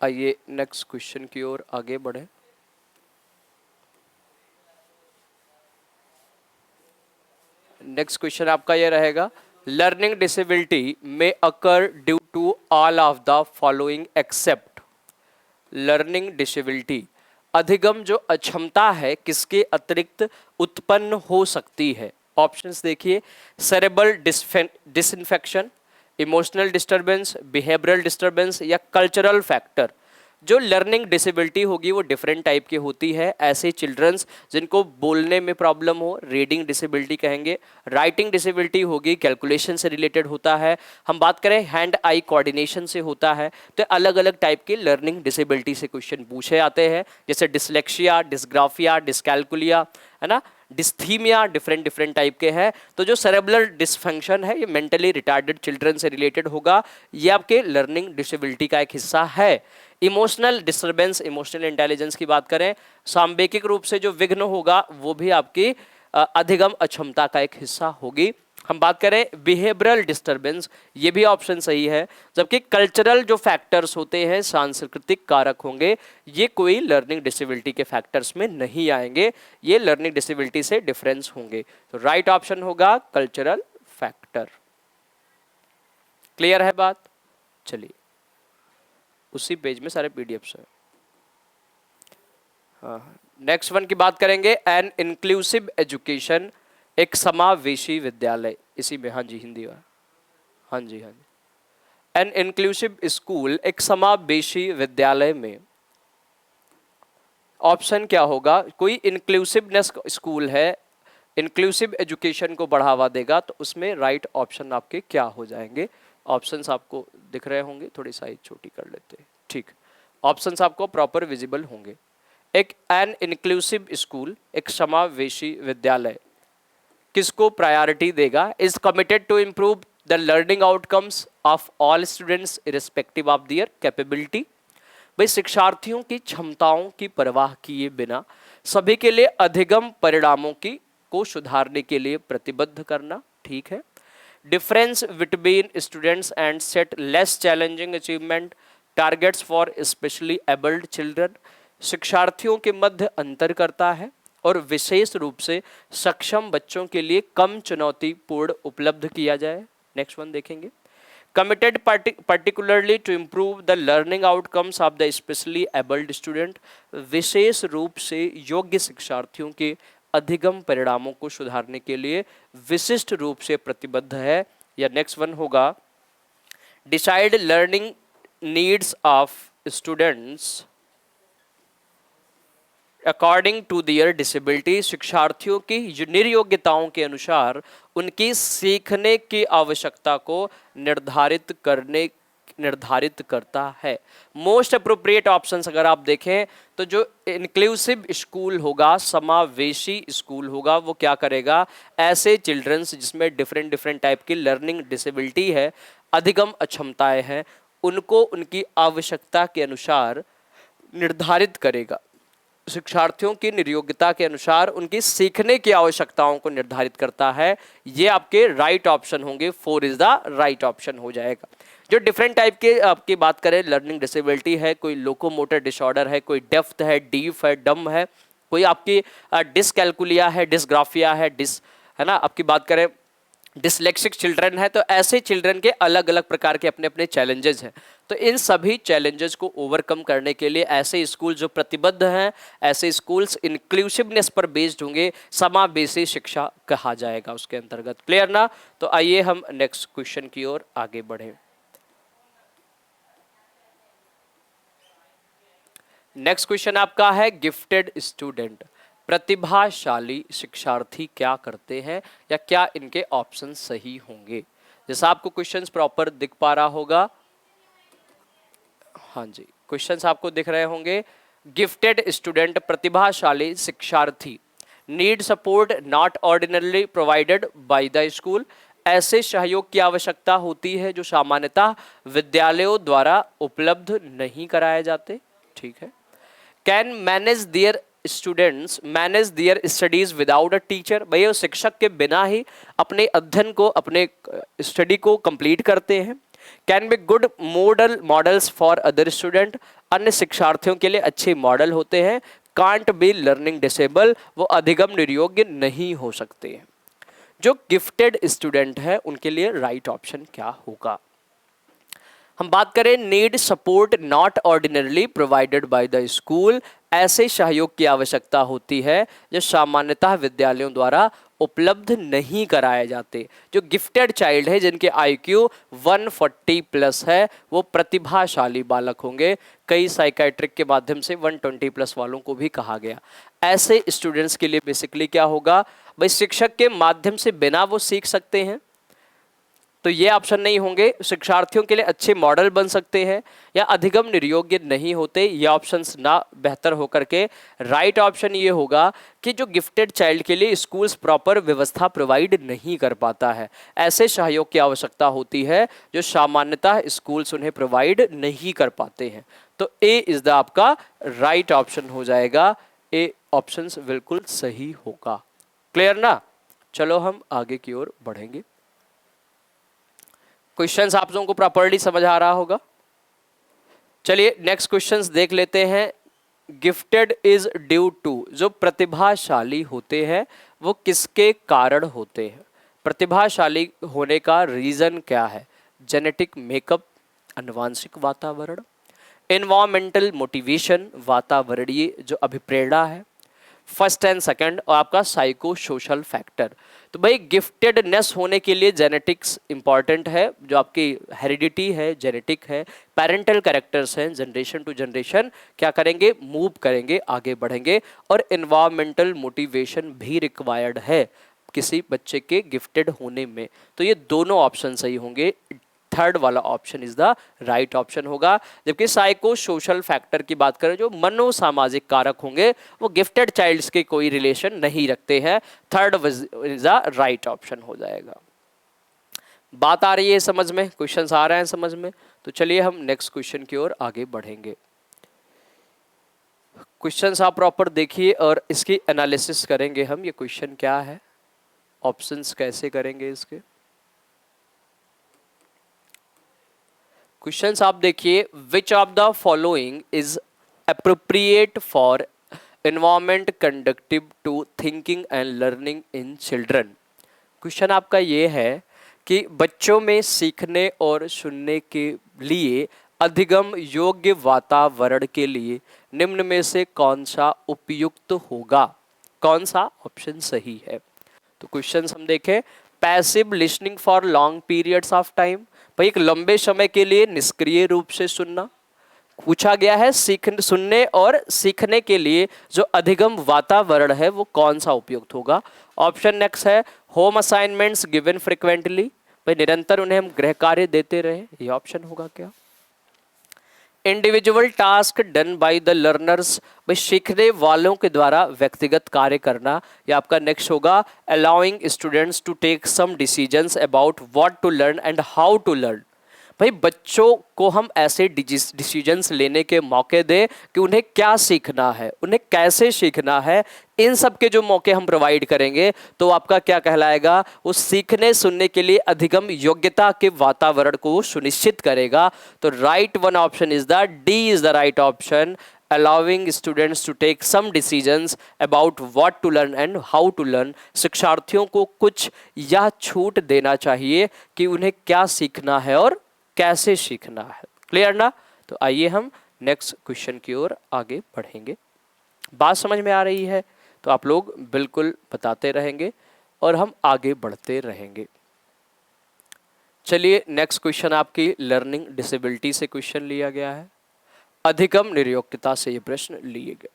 आइए नेक्स्ट क्वेश्चन की ओर आगे बढ़े। नेक्स्ट क्वेश्चन आपका ये रहेगा, learning disability may occur due to all of the following except. Learning disability अधिगम जो अक्षमता है किसके अतिरिक्त उत्पन्न हो सकती है। ऑप्शंस देखिए, cerebral disinfection, emotional disturbance, behavioural disturbance या कल्चरल फैक्टर। जो लर्निंग डिसेबिलिटी होगी वो डिफरेंट टाइप की होती है। ऐसे चिल्ड्रंस जिनको बोलने में प्रॉब्लम हो, रीडिंग डिसेबिलिटी कहेंगे। राइटिंग डिसेबिलिटी होगी, कैलकुलेशन से रिलेटेड होता है। हम बात करें हैंड आई कोऑर्डिनेशन से होता है। तो अलग अलग टाइप के लर्निंग डिसेबिलिटी से क्वेश्चन पूछे आते हैं, जैसे डिसलेक्सिया, डिस्ग्राफिया, डिस्कैलकुलिया, है ना, डिस्थीमिया, डिफरेंट टाइप के हैं। तो जो सेरेब्रल डिसफंक्शन है ये मेंटली रिटार्डेड चिल्ड्रन से रिलेटेड होगा, ये आपके लर्निंग डिसेबिलिटी का एक हिस्सा है। इमोशनल डिस्टर्बेंस, इमोशनल इंटेलिजेंस की बात करें, सांवेगिक रूप से जो विघ्न होगा वो भी आपकी अधिगम अक्षमता का एक हिस्सा होगी। हम बात करें बिहेवियरल डिस्टर्बेंस, ये भी ऑप्शन सही है। जबकि कल्चरल जो फैक्टर्स होते हैं, सांस्कृतिक कारक होंगे, ये कोई लर्निंग डिसेबिलिटी के फैक्टर्स में नहीं आएंगे, ये लर्निंग डिसेबिलिटी से डिफरेंस होंगे। तो राइट ऑप्शन होगा कल्चरल फैक्टर। क्लियर है बात। चलिए उसी पेज में सारे पीडीएफ्स हैं। हाँ, नेक्स्ट वन की बात करेंगे, एन इंक्लूसिव एजुकेशन, एक समावेशी विद्यालय। इसी में हाँ जी हिंदी में, हाँ जी हाँ जी। एन इंक्लूसिव स्कूल, एक समावेशी विद्यालय में ऑप्शन क्या होगा। कोई इंक्लूसिवनेस स्कूल है, इंक्लूसिव एजुकेशन को बढ़ावा देगा, तो उसमें राइट ऑप्शन आपके क्या हो जाएंगे। ऑप्शंस आपको दिख रहे होंगे, थोड़ी साइज छोटी कर लेते हैं, ठीक। ऑप्शंस आपको प्रॉपर विजिबल होंगे। एक एन इंक्लूसिव स्कूल, एक समावेशी विद्यालय किसको प्रायोरिटी देगा। Is committed to improve the learning outcomes of all students irrespective of their capability. भाई शिक्षार्थियों की क्षमताओं की परवाह किए बिना सभी के लिए अधिगम परिणामों की को सुधारने के लिए प्रतिबद्ध करना, ठीक है। Difference between students and set less challenging achievement targets for specially abled children, शिक्षार्थियों के मध्य अंतर करता है और विशेष रूप से सक्षम बच्चों के लिए कम चुनौतीपूर्ण उपलब्ध किया जाए। नेक्स्ट वन देखेंगे, committed particularly to improve the learning outcomes of the specially abled student, विशेष रूप से योग्य शिक्षार्थियों के अधिगम परिणामों को सुधारने के लिए विशिष्ट रूप से प्रतिबद्ध है। या नेक्स्ट वन होगा, decide learning needs of students according to their disability, शिक्षार्थियों की निर्योग्यताओं के अनुसार उनकी सीखने की आवश्यकता को निर्धारित करने निर्धारित करता है। मोस्ट अप्रोप्रिएट ऑप्शंस अगर आप देखें तो जो इंक्लूसिव स्कूल होगा, समावेशी स्कूल होगा, वो क्या करेगा, ऐसे चिल्ड्रंस जिसमें डिफरेंट डिफरेंट टाइप की लर्निंग डिसेबिलिटी है, अधिगम अक्षमताएं हैं, उनको उनकी आवश्यकता के अनुसार निर्धारित करेगा। शिक्षार्थियों की नियोग्यता के अनुसार उनकी सीखने की आवश्यकताओं को निर्धारित करता है। ये आपके राइट ऑप्शन होंगे, 4 इज द राइट ऑप्शन हो जाएगा। जो डिफरेंट टाइप के आपकी बात करें, लर्निंग डिसेबिलिटी है, कोई लोकोमोटर डिसऑर्डर है, कोई डेफ्थ है, डीफ है, डम है, कोई आपकी डिसकैलकुलिया है, डिसग्राफिया है, है ना, आपकी बात करें डिसलेक्सिक चिल्ड्रन है, तो ऐसे चिल्ड्रन के अलग अलग प्रकार के अपने अपने चैलेंजेस हैं। तो इन सभी चैलेंजेस को ओवरकम करने के लिए ऐसे स्कूल जो प्रतिबद्ध हैं, ऐसे स्कूल्स इंक्लूसिवनेस पर बेस्ड होंगे, समावेशी शिक्षा कहा जाएगा उसके अंतर्गत। क्लियर ना? तो आइए हम नेक्स्ट क्वेश्चन की ओर आगे बढ़ें। नेक्स्ट क्वेश्चन आपका है गिफ्टेड स्टूडेंट, प्रतिभाशाली शिक्षार्थी क्या करते हैं, या क्या इनके ऑप्शन सही होंगे। जैसा आपको क्वेश्चंस प्रॉपर दिख पा रहा होगा, हाँ जी, क्वेश्चंस आपको दिख रहे होंगे। गिफ्टेड स्टूडेंट, प्रतिभाशाली शिक्षार्थी, need support not ordinarily provided by the school, ऐसे सहयोग की आवश्यकता होती है जो सामान्यतः विद्यालयों द्वारा उपलब्ध नहीं कराए जाते। ठीक है। Can manage there students manage their studies without a teacher, भैया शिक्षक के बिना ही अपने अध्ययन को, अपने स्टडी को कंप्लीट करते हैं। Can be good models for other student, अन्य शिक्षार्थियों के लिए अच्छे मॉडल होते हैं। कांट बी लर्निंग डिसेबल, वो अधिगम निर्योग्य नहीं हो सकते हैं। जो गिफ्टेड स्टूडेंट है उनके लिए राइट ऑप्शन क्या होगा। हम बात करें need support not ordinarily provided by the school, ऐसे सहयोग की आवश्यकता होती है जो सामान्यतः विद्यालयों द्वारा उपलब्ध नहीं कराए जाते। जो गिफ्टेड चाइल्ड है, जिनके IQ 140 प्लस है, वो प्रतिभाशाली बालक होंगे। कई साइकाइट्रिक के माध्यम से 120 प्लस वालों को भी कहा गया। ऐसे स्टूडेंट्स के लिए बेसिकली क्या होगा भाई, शिक्षक के माध्यम से बिना वो सीख सकते हैं, तो ये ऑप्शन नहीं होंगे। शिक्षार्थियों के लिए अच्छे मॉडल बन सकते हैं या अधिगम निर्योग्य नहीं होते, ये ऑप्शंस ना बेहतर होकर के राइट ऑप्शन ये होगा कि जो गिफ्टेड चाइल्ड के लिए स्कूल्स प्रॉपर व्यवस्था प्रोवाइड नहीं कर पाता है, ऐसे सहयोग की आवश्यकता होती है जो सामान्यतः स्कूल्स उन्हें प्रोवाइड नहीं कर पाते हैं। तो ए इज द आपका राइट ऑप्शन हो जाएगा। ए ऑप्शन बिल्कुल सही होगा। क्लियर ना? चलो हम आगे की ओर बढ़ेंगे। क्वेश्चंस आप लोगों को प्रॉपर्ली समझ आ रहा होगा। चलिए नेक्स्ट क्वेश्चंस देख लेते हैं। गिफ्टेड इज ड्यू टू, जो प्रतिभाशाली होते हैं वो किसके कारण होते हैं। प्रतिभाशाली होने का रीजन क्या है? जेनेटिक मेकअप, आनुवांशिक वातावरण, एनवायरमेंटल मोटिवेशन, वातावरणीय जो अभिप्रेरणा है, फर्स्ट एंड सेकंड, और आपका साइको सोशल फैक्टर। तो भाई गिफ्टेडनेस होने के लिए जेनेटिक्स इंपॉर्टेंट है, जो आपकी हेरिडिटी है, जेनेटिक है, पेरेंटल कैरेक्टर्स हैं, जनरेशन टू जनरेशन क्या करेंगे, मूव करेंगे, आगे बढ़ेंगे, और एनवायरमेंटल मोटिवेशन भी रिक्वायर्ड है किसी बच्चे के गिफ्टेड होने में। तो ये दोनों ऑप्शन सही होंगे। थर्ड वाला option is the right option होगा। जबकि साइको सोशल फैक्टर की बात करें, जो मनोसामाजिक कारक होंगे, वो गिफ्टेड चाइल्ड्स के कोई रिलेशन नहीं रखते हैं। Third is the right option हो जाएगा। बात आ रही है समझ में? क्वेश्चंस आ रहे हैं समझ में? तो चलिए हम नेक्स्ट क्वेश्चन की ओर आगे बढ़ेंगे। क्वेश्चंस आप प्रॉपर देखिए और इसकी एनालिसिस करेंगे हम। ये क्वेश्चन क्या है, ऑप्शंस कैसे करेंगे इसके। क्वेश्चंस आप देखिए। Which of the following is appropriate for environment conductive to thinking and learning in children. Question आपका ये है कि बच्चों में सीखने और सुनने के लिए अधिगम योग्य वातावरण के लिए निम्न में से कौन सा उपयुक्त होगा, कौन सा ऑप्शन सही है। तो क्वेश्चन हम देखें। Passive listening for long periods of time, भाई एक लंबे समय के लिए निष्क्रिय रूप से सुनना पूछा गया है। सुनने और सीखने के लिए जो अधिगम वातावरण है वो कौन सा उपयुक्त होगा। ऑप्शन नेक्स्ट है होम असाइनमेंट्स गिवन फ्रिक्वेंटली, भाई निरंतर उन्हें हम गृह कार्य देते रहे, ये ऑप्शन होगा क्या। Individual task done by the learners, भाई सीखने वालों के द्वारा व्यक्तिगत कार्य करना। या आपका नेक्स्ट होगा allowing students to take some decisions about what to learn and how to learn, भाई बच्चों को हम ऐसे डिसीजंस लेने के मौके दें कि उन्हें क्या सीखना है, उन्हें कैसे सीखना है, इन सब के जो मौके हम प्रोवाइड करेंगे तो आपका क्या कहलाएगा, उस सीखने सुनने के लिए अधिगम योग्यता के वातावरण को सुनिश्चित करेगा। तो right one option is the D is the right option, allowing students to take some decisions about what to learn and how to learn। शिक्षार्थियों को कुछ यह छूट देना चाहिए कि उन्हें क्या सीखना है और कैसे सीखना है। क्लियर ना? तो आइए हम नेक्स्ट क्वेश्चन की ओर आगे बढ़ेंगे। बात समझ में आ रही है तो आप लोग बिल्कुल बताते रहेंगे और हम आगे बढ़ते रहेंगे। चलिए नेक्स्ट क्वेश्चन आपकी लर्निंग डिसेबिलिटी से क्वेश्चन लिया गया है, अधिगम निर्योग्यता से ये प्रश्न लिए गए।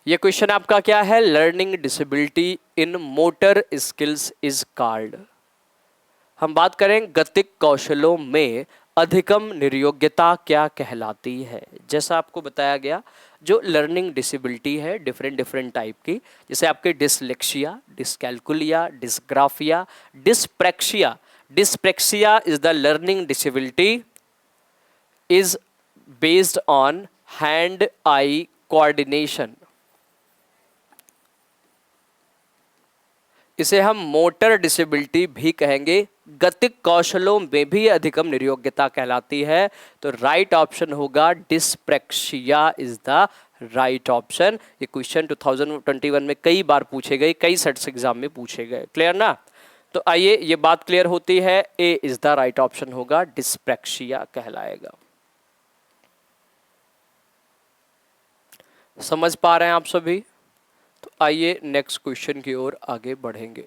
ये क्वेश्चन आपका क्या है, learning disability in motor skills is called. हम बात करें गतिक कौशलों में अधिगम निर्योग्यता क्या कहलाती है। जैसा आपको बताया गया, जो लर्निंग डिसेबिलिटी है डिफरेंट डिफरेंट टाइप की, जैसे आपके dyslexia, dyscalculia, dysgraphia, dyspraxia. Dyspraxia is the learning disability is based on hand-eye coordination। इसे हम मोटर डिसेबिलिटी भी कहेंगे। गतिक कौशलों में भी अधिगम निर्योग्यता कहलाती है। तो राइट ऑप्शन होगा dyspraxia is the right option. ये क्वेश्चन 2021 में कई बार पूछे गए, कई सेट्स एग्जाम में पूछे गए। क्लियर ना? तो आइए ये बात क्लियर होती है, ए इज द राइट ऑप्शन होगा, डिस्प्रेक्सिया कहलाएगा। समझ पा रहे हैं आप सभी? तो आइए नेक्स्ट क्वेश्चन की ओर आगे बढ़ेंगे।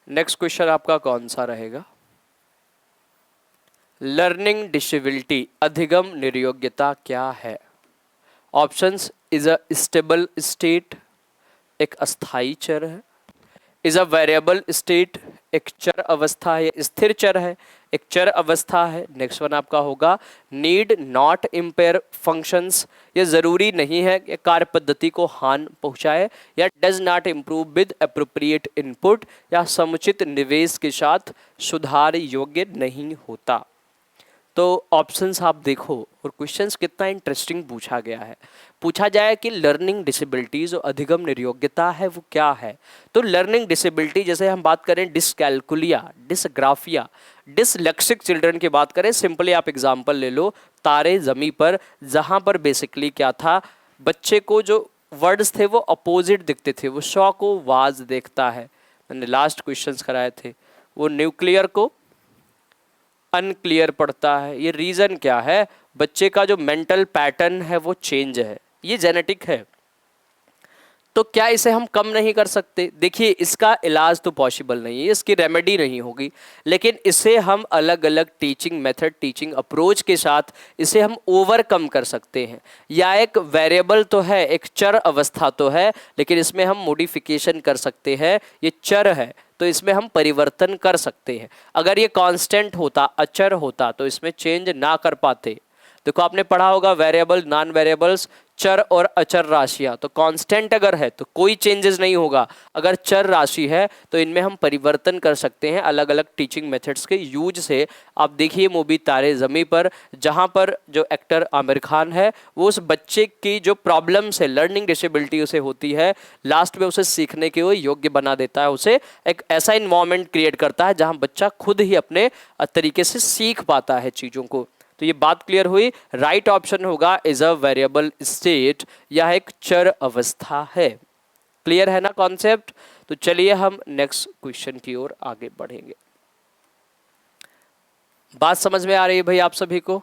नेक्स्ट क्वेश्चन आपका कौन सा रहेगा, लर्निंग डिसेबिलिटी अधिगम निर्योग्यता क्या है। Options is a stable state, एक अस्थाई चर है, इज अ वेरिएबल स्टेट, एक चर अवस्था है, स्थिर चर है, एक चर अवस्था है। नेक्स्ट वन आपका होगा नीड नॉट इम्पेयर फंक्शंस, ये जरूरी नहीं है कि कार्य पद्धति को हानि पहुंचाए, या does not improve with appropriate input, या समुचित निवेश के साथ सुधार योग्य नहीं होता। तो ऑप्शंस आप देखो और क्वेश्चंस कितना इंटरेस्टिंग पूछा गया है। पूछा जाए कि लर्निंग डिसेबिलिटीज और अधिगम निर्योग्यता है वो क्या है। तो लर्निंग डिसेबिलिटी जैसे हम बात करें डिसकैल्कुलिया, डिसग्राफिया, डिसलेक्सिक चिल्ड्रन की बात करें, सिंपली आप एग्जांपल ले लो तारे ज़मीं पर, जहाँ पर बेसिकली क्या था, बच्चे को जो वर्ड्स थे वो अपोजिट दिखते थे, वो शॉ को वाज देखता है। मैंने लास्ट क्वेश्चंस कराए थे, वो न्यूक्लियर को अनक्लियर पड़ता है। ये रीज़न क्या है, बच्चे का जो मेंटल पैटर्न है वो चेंज है, ये जेनेटिक है। तो क्या इसे हम कम नहीं कर सकते? देखिए इसका इलाज तो पॉसिबल नहीं है, इसकी रेमेडी नहीं होगी, लेकिन इसे हम अलग अलग टीचिंग मेथड, टीचिंग अप्रोच के साथ इसे हम ओवरकम कर सकते हैं। या एक वेरिएबल तो है, एक चर अवस्था तो है, लेकिन इसमें हम मॉडिफिकेशन कर सकते हैं। ये चर है तो इसमें हम परिवर्तन कर सकते हैं। अगर ये कांस्टेंट होता, अचर होता, तो इसमें चेंज ना कर पाते। देखो आपने पढ़ा होगा वेरिएबल, नॉन वेरिएबल्स, चर और अचर राशियां। तो कांस्टेंट अगर है तो कोई चेंजेस नहीं होगा, अगर चर राशि है तो इनमें हम परिवर्तन कर सकते हैं अलग अलग टीचिंग मेथड्स के यूज से। आप देखिए मूवी तारे ज़मीं पर, जहां पर जो एक्टर आमिर खान है वो उस बच्चे की जो प्रॉब्लम्स है, लर्निंग डिसेबिलिटी उसे होती है, लास्ट में उसे सीखने के वो योग्य बना देता है, उसे एक ऐसा इन्वायरमेंट क्रिएट करता है जहाँ बच्चा खुद ही अपने तरीके से सीख पाता है चीज़ों को। तो ये बात क्लियर हुई, राइट ऑप्शन होगा इज अ वेरिएबल स्टेट, यह एक चर अवस्था है। क्लियर है ना कॉन्सेप्ट? तो चलिए हम नेक्स्ट क्वेश्चन की ओर आगे बढ़ेंगे। बात समझ में आ रही है भाई आप सभी को?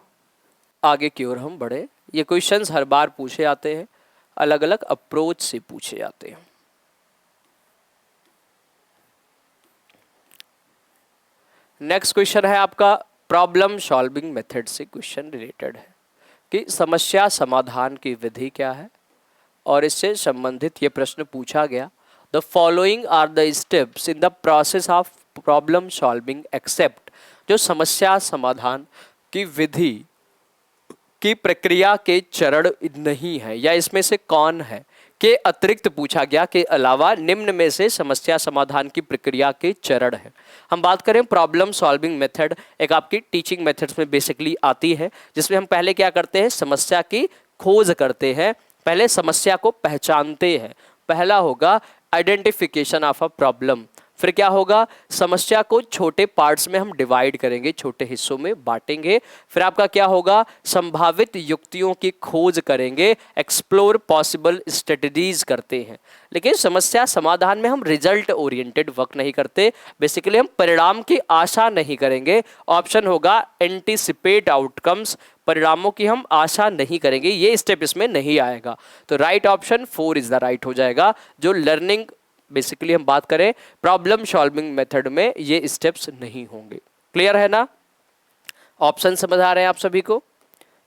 आगे की ओर हम बढ़े। ये क्वेश्चंस हर बार पूछे आते हैं, अलग अलग अप्रोच से पूछे जाते हैं। नेक्स्ट क्वेश्चन है आपका प्रॉब्लम सॉल्विंग मेथड से क्वेश्चन रिलेटेड है कि समस्या समाधान की विधि क्या है, और इससे संबंधित ये प्रश्न पूछा गया, the following are the steps in the process of problem solving except, जो समस्या समाधान की विधि की प्रक्रिया के चरण नहीं है, या इसमें से कौन है के अतिरिक्त पूछा गया, के अलावा निम्न में से समस्या समाधान की प्रक्रिया के चरण है। हम बात करें प्रॉब्लम सॉल्विंग मेथड, एक आपकी टीचिंग मेथड्स में बेसिकली आती है, जिसमें हम पहले क्या करते हैं, समस्या की खोज करते हैं, पहले समस्या को पहचानते हैं। पहला होगा आइडेंटिफिकेशन ऑफ अ प्रॉब्लम, फिर क्या होगा, समस्या को छोटे पार्ट्स में हम डिवाइड करेंगे, छोटे हिस्सों में बांटेंगे, फिर आपका क्या होगा, संभावित युक्तियों की खोज करेंगे, एक्सप्लोर पॉसिबल स्ट्रेटजीज करते हैं। लेकिन समस्या समाधान में हम रिजल्ट ओरिएंटेड वर्क नहीं करते, बेसिकली हम परिणाम की आशा नहीं करेंगे। ऑप्शन होगा एंटीसिपेट आउटकम्स, परिणामों की हम आशा नहीं करेंगे, ये स्टेप इसमें नहीं आएगा। तो right option 4 is the right हो जाएगा। जो लर्निंग बेसिकली हम बात करें प्रॉब्लम सॉल्विंग मेथड में ये स्टेप्स नहीं होंगे। क्लियर है ना, ऑप्शन समझ आ रहे हैं आप सभी को?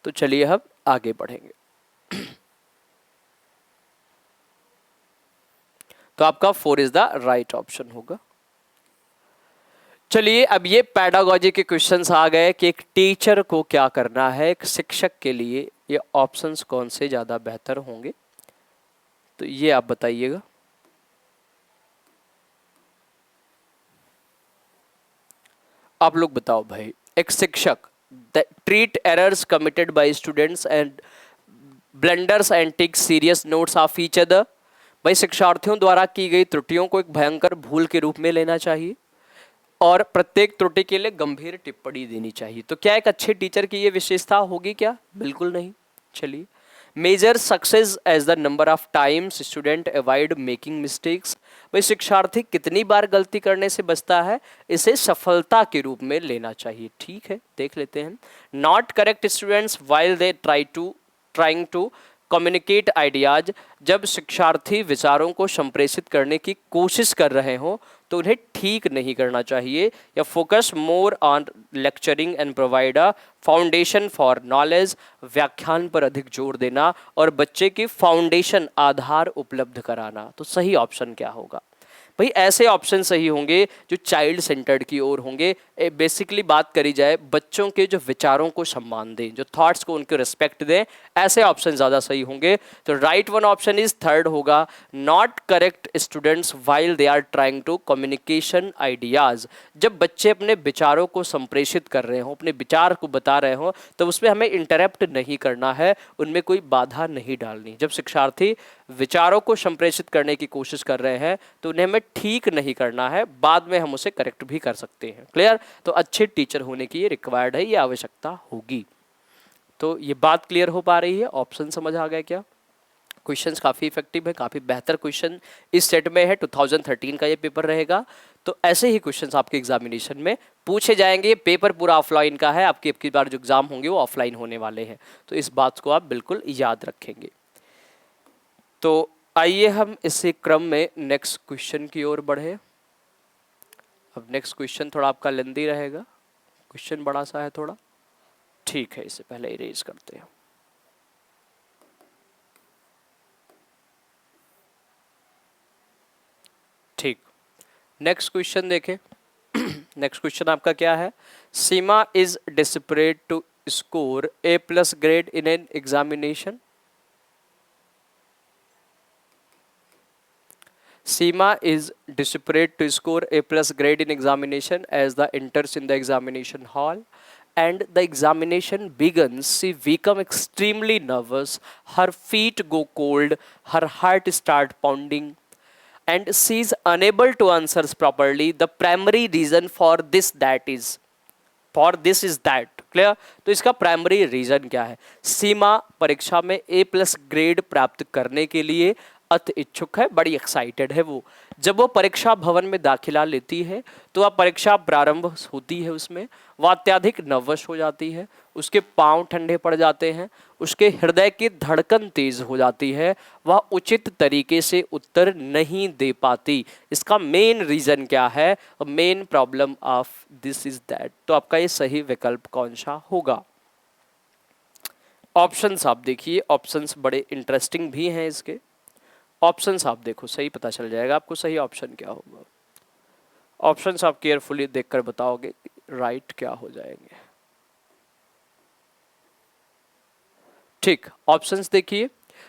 तो चलिए हम आगे बढ़ेंगे। तो आपका 4 इज द राइट ऑप्शन होगा। चलिए अब ये पैडागोजी के क्वेश्चंस आ गए कि एक टीचर को क्या करना है, एक शिक्षक के लिए ये ऑप्शंस कौन से ज्यादा बेहतर होंगे, तो ये आप बताइएगा। आप लोग बताओ भाई, एक शिक्षक treat errors committed by students and blunders and take serious notes of each other. भाई शिक्षार्थियों द्वारा की गई त्रुटियों को एक भयंकर भूल के रूप में लेना चाहिए और प्रत्येक त्रुटि के लिए गंभीर टिप्पणी देनी चाहिए। तो क्या एक अच्छे टीचर की ये विशेषता होगी क्या? बिल्कुल नहीं। चलिए, measure success as the number of times student avoid making mistakes. भाई शिक्षार्थी कितनी बार गलती करने से बचता है, इसे सफलता के रूप में लेना चाहिए। ठीक है, देख लेते हैं। Not correct students while they trying to communicate ideas. जब शिक्षार्थी विचारों को संप्रेषित करने की कोशिश कर रहे हो तो उन्हें ठीक नहीं करना चाहिए। या focus more on lecturing and provide a foundation for knowledge. व्याख्यान पर अधिक जोर देना और बच्चे की फाउंडेशन आधार उपलब्ध कराना। तो सही ऑप्शन क्या होगा भाई? ऐसे ऑप्शन सही होंगे जो चाइल्ड सेंटर्ड की ओर होंगे। बेसिकली बात करी जाए, बच्चों के जो विचारों को सम्मान दें, जो थॉट्स को उनको रिस्पेक्ट दें, ऐसे ऑप्शन ज़्यादा सही होंगे। तो right one option is third होगा, not correct students while they are trying to communication ideas. जब बच्चे अपने विचारों को संप्रेषित कर रहे हों, अपने विचार को बता रहे हों, तो उसमें हमें इंटरप्ट नहीं करना है, उनमें कोई बाधा नहीं डालनी। जब शिक्षार्थी विचारों को संप्रेषित करने की कोशिश कर रहे हैं तो उन्हें हमें ठीक नहीं करना है, बाद में हम उसे करेक्ट भी कर सकते हैं। क्लियर? तो अच्छे टीचर होने की ये रिक्वायर्ड है, ये आवश्यकता होगी। तो ये बात क्लियर हो पा रही है? ऑप्शन समझ आ गया क्या? क्वेश्चंस काफ़ी इफेक्टिव है, काफ़ी बेहतर क्वेश्चन इस सेट में है। 2013 का ये पेपर रहेगा, तो ऐसे ही क्वेश्चंस आपके एग्जामिनेशन में पूछे जाएंगे। पेपर पूरा ऑफलाइन का है, आपकी बार जो एग्जाम होंगे वो ऑफलाइन होने वाले हैं, तो इस बात को आप बिल्कुल याद रखेंगे। तो आइए हम इसी क्रम में नेक्स्ट क्वेश्चन की ओर बढ़े। अब नेक्स्ट क्वेश्चन थोड़ा आपका लेंदी रहेगा, क्वेश्चन बड़ा सा है थोड़ा। ठीक है, इसे पहले इरेज करते हैं। ठीक, नेक्स्ट क्वेश्चन देखें। नेक्स्ट क्वेश्चन आपका क्या है? Seema is desperate to score A+ grade in an examination. Seema is desperate to score A+ grade in examination as the enters in the examination hall and the examination begins. She become extremely nervous. Her feet go cold. Her heart start pounding and she is unable to answer properly. The primary reason for this is that. Clear? तो इसका primary reason क्या है? सीमा परीक्षा में A+ grade प्राप्त करने के लिए अति इच्छुक है, बड़ी एक्साइटेड है वो। जब वो परीक्षा भवन में दाखिला लेती है तो वह परीक्षा प्रारंभ होती है, उसमें वह अत्याधिक नर्वस हो जाती है, उसके पांव ठंडे पड़ जाते हैं, उसके हृदय की धड़कन तेज हो जाती है, वह उचित तरीके से उत्तर नहीं दे पाती। इसका मेन रीजन क्या है? Main problem of this is that. तो आपका ये सही विकल्प कौन सा होगा? ऑप्शंस आप देखिए, ऑप्शंस बड़े इंटरेस्टिंग भी हैं इसके। ऑप्शंस आप देखो, सही पता चल जाएगा आपको सही ऑप्शन क्या होगा। ऑप्शंस आप केयरफुली देखकर बताओगे राइट क्या हो जाएंगे। ठीक, ऑप्शंस देखिए।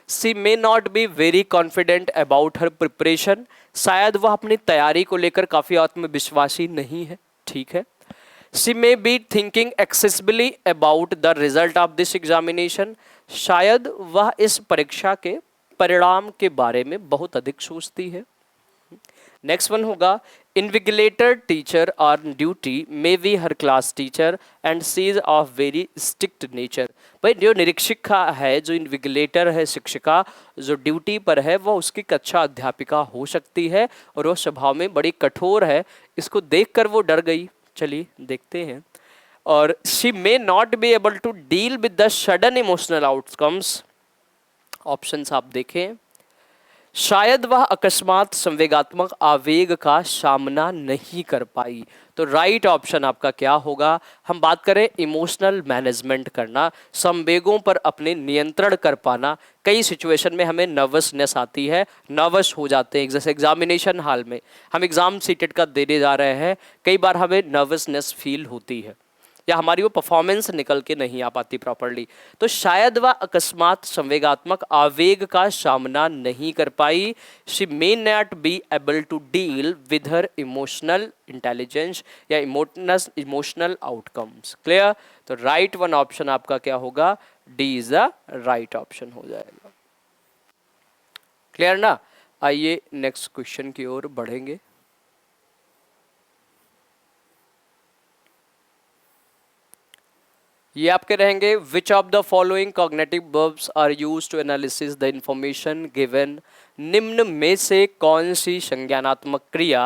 She may not be very confident about her preparation, शायद वह अपनी तैयारी को लेकर काफी आत्मविश्वासी नहीं है। ठीक है। She may be thinking accessibly about the result of this examination, शायद वह इस परीक्षा के परिणाम के बारे में बहुत अधिक सोचती है। नेक्स्ट वन होगा invigilator teacher on duty may be her class teacher and she is of very strict nature. भाई जो निरीक्षिका है, जो इन्विगिलेटर है, शिक्षिका जो ड्यूटी पर है, वह उसकी कक्षा अध्यापिका हो सकती है और वह स्वभाव में बड़ी कठोर है। इसको देखकर वो डर गई। चलिए देखते हैं। और she may not be able to deal with the sudden emotional outcomes. Options आप देखें। शायद वह अकस्मात संवेगात्मक आवेग का सामना नहीं कर पाई। तो राइट ऑप्शन आपका क्या होगा? हम बात करें इमोशनल मैनेजमेंट करना, संवेगों पर अपने नियंत्रण कर पाना। कई सिचुएशन में हमें नर्वसनेस आती है, नर्वस हो जाते हैं। जैसे एग्जामिनेशन हॉल में हम एग्जाम सीटेड का देने जा रहे हैं, कई बार हमें नर्वसनेस फील होती है या हमारी वो परफॉर्मेंस निकल के नहीं आ पाती प्रॉपरली। तो शायद वह अकस्मात संवेगात्मक आवेग का सामना नहीं कर पाई। She may not be able to deal with her emotional intelligence या इमोशनल आउटकम्स। क्लियर? तो राइट वन ऑप्शन आपका क्या होगा? D is the right option हो जाएगा। क्लियर ना? आइए नेक्स्ट क्वेश्चन की ओर बढ़ेंगे। ये आपके रहेंगे which of the following cognitive verbs are used to analysis the information given. निम्न में से कौन सी संज्ञानात्मक क्रिया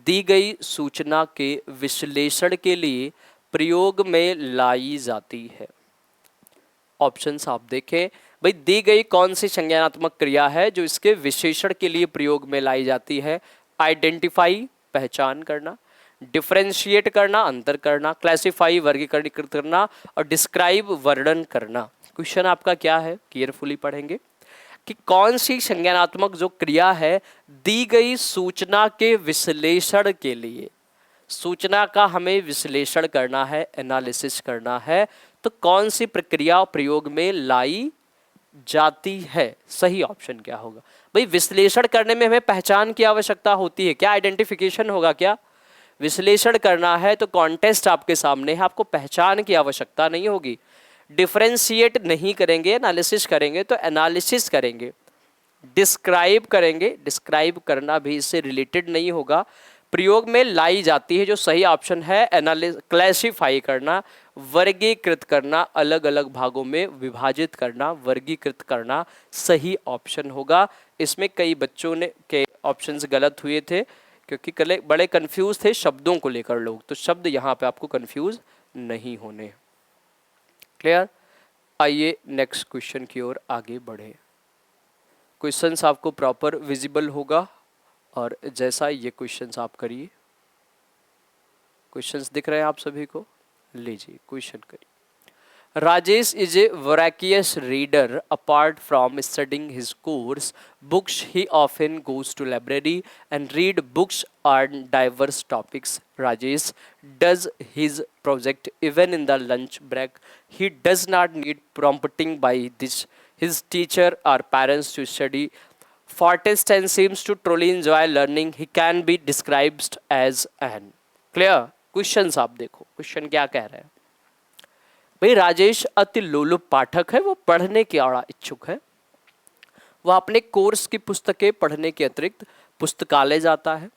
दी गई सूचना के विश्लेषण के लिए प्रयोग में लाई जाती है? ऑप्शंस आप देखें। भाई दी गई कौन सी संज्ञानात्मक क्रिया है जो इसके विशेषण के लिए प्रयोग में लाई जाती है? आइडेंटिफाई पहचान करना, डिफरेंशिएट करना अंतर करना, क्लासिफाई वर्गीकृत करना और डिस्क्राइब वर्णन करना। क्वेश्चन आपका क्या है? केयरफुली पढ़ेंगे कि कौन सी संज्ञानात्मक जो क्रिया है दी गई सूचना के विश्लेषण के लिए, सूचना का हमें विश्लेषण करना है, एनालिसिस करना है, तो कौन सी प्रक्रिया प्रयोग में लाई जाती है? सही ऑप्शन क्या होगा? भाई विश्लेषण करने में हमें पहचान की आवश्यकता होती है क्या? आइडेंटिफिकेशन होगा क्या? विश्लेषण करना है तो कॉन्टेस्ट आपके सामने है, आपको पहचान की आवश्यकता नहीं होगी। डिफरेंशिएट नहीं करेंगे, एनालिसिस करेंगे तो एनालिसिस करेंगे। डिस्क्राइब करेंगे, डिस्क्राइब करना भी इससे रिलेटेड नहीं होगा। प्रयोग में लाई जाती है जो सही ऑप्शन है क्लासिफाई करना, वर्गीकृत करना, अलग अलग भागों में विभाजित करना, वर्गीकृत करना सही ऑप्शन होगा। इसमें कई बच्चों ने के ऑप्शंस गलत हुए थे क्योंकि बड़े कंफ्यूज थे शब्दों को लेकर लोग, तो शब्द यहाँ पे आपको कंफ्यूज नहीं होने। क्लियर? आइए नेक्स्ट क्वेश्चन की ओर आगे बढ़े। क्वेश्चंस आपको प्रॉपर विजिबल होगा और जैसा ये क्वेश्चंस आप करिए। क्वेश्चंस दिख रहे हैं आप सभी को? लीजिए क्वेश्चन करिए। Rajesh is a voracious reader. Apart from studying his course books, he often goes to library and read books on diverse topics. Rajesh does his project even in the lunch break. He does not need prompting by his teacher or parents to study. For test and seems to truly enjoy learning. He can be described as an. Clear? Questions आप देखो, question क्या कह रहे हैं। भाई राजेश अति लोलुप पाठक है, वो पढ़ने की आड़ा इच्छुक है। वह अपने कोर्स की पुस्तकें पढ़ने के अतिरिक्त पुस्तकालय जाता है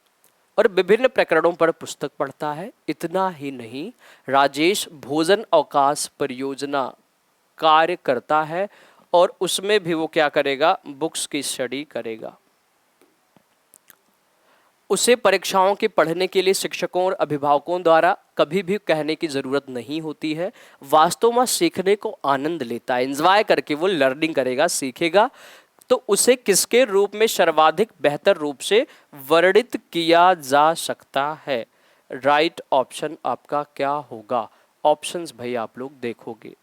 और विभिन्न प्रकरणों पर पुस्तक पढ़ता है। इतना ही नहीं, राजेश भोजन अवकाश परियोजना कार्य करता है और उसमें भी वो क्या करेगा? बुक्स की स्टडी करेगा। उसे परीक्षाओं के पढ़ने के लिए शिक्षकों और अभिभावकों द्वारा कभी भी कहने की ज़रूरत नहीं होती है। वास्तव में सीखने को आनंद लेता है, एंजॉय करके वो लर्निंग करेगा, सीखेगा। तो उसे किसके रूप में सर्वाधिक बेहतर रूप से वर्णित किया जा सकता है? राइट ऑप्शन आपका क्या होगा? ऑप्शंस भाई आप लोग देखोगे,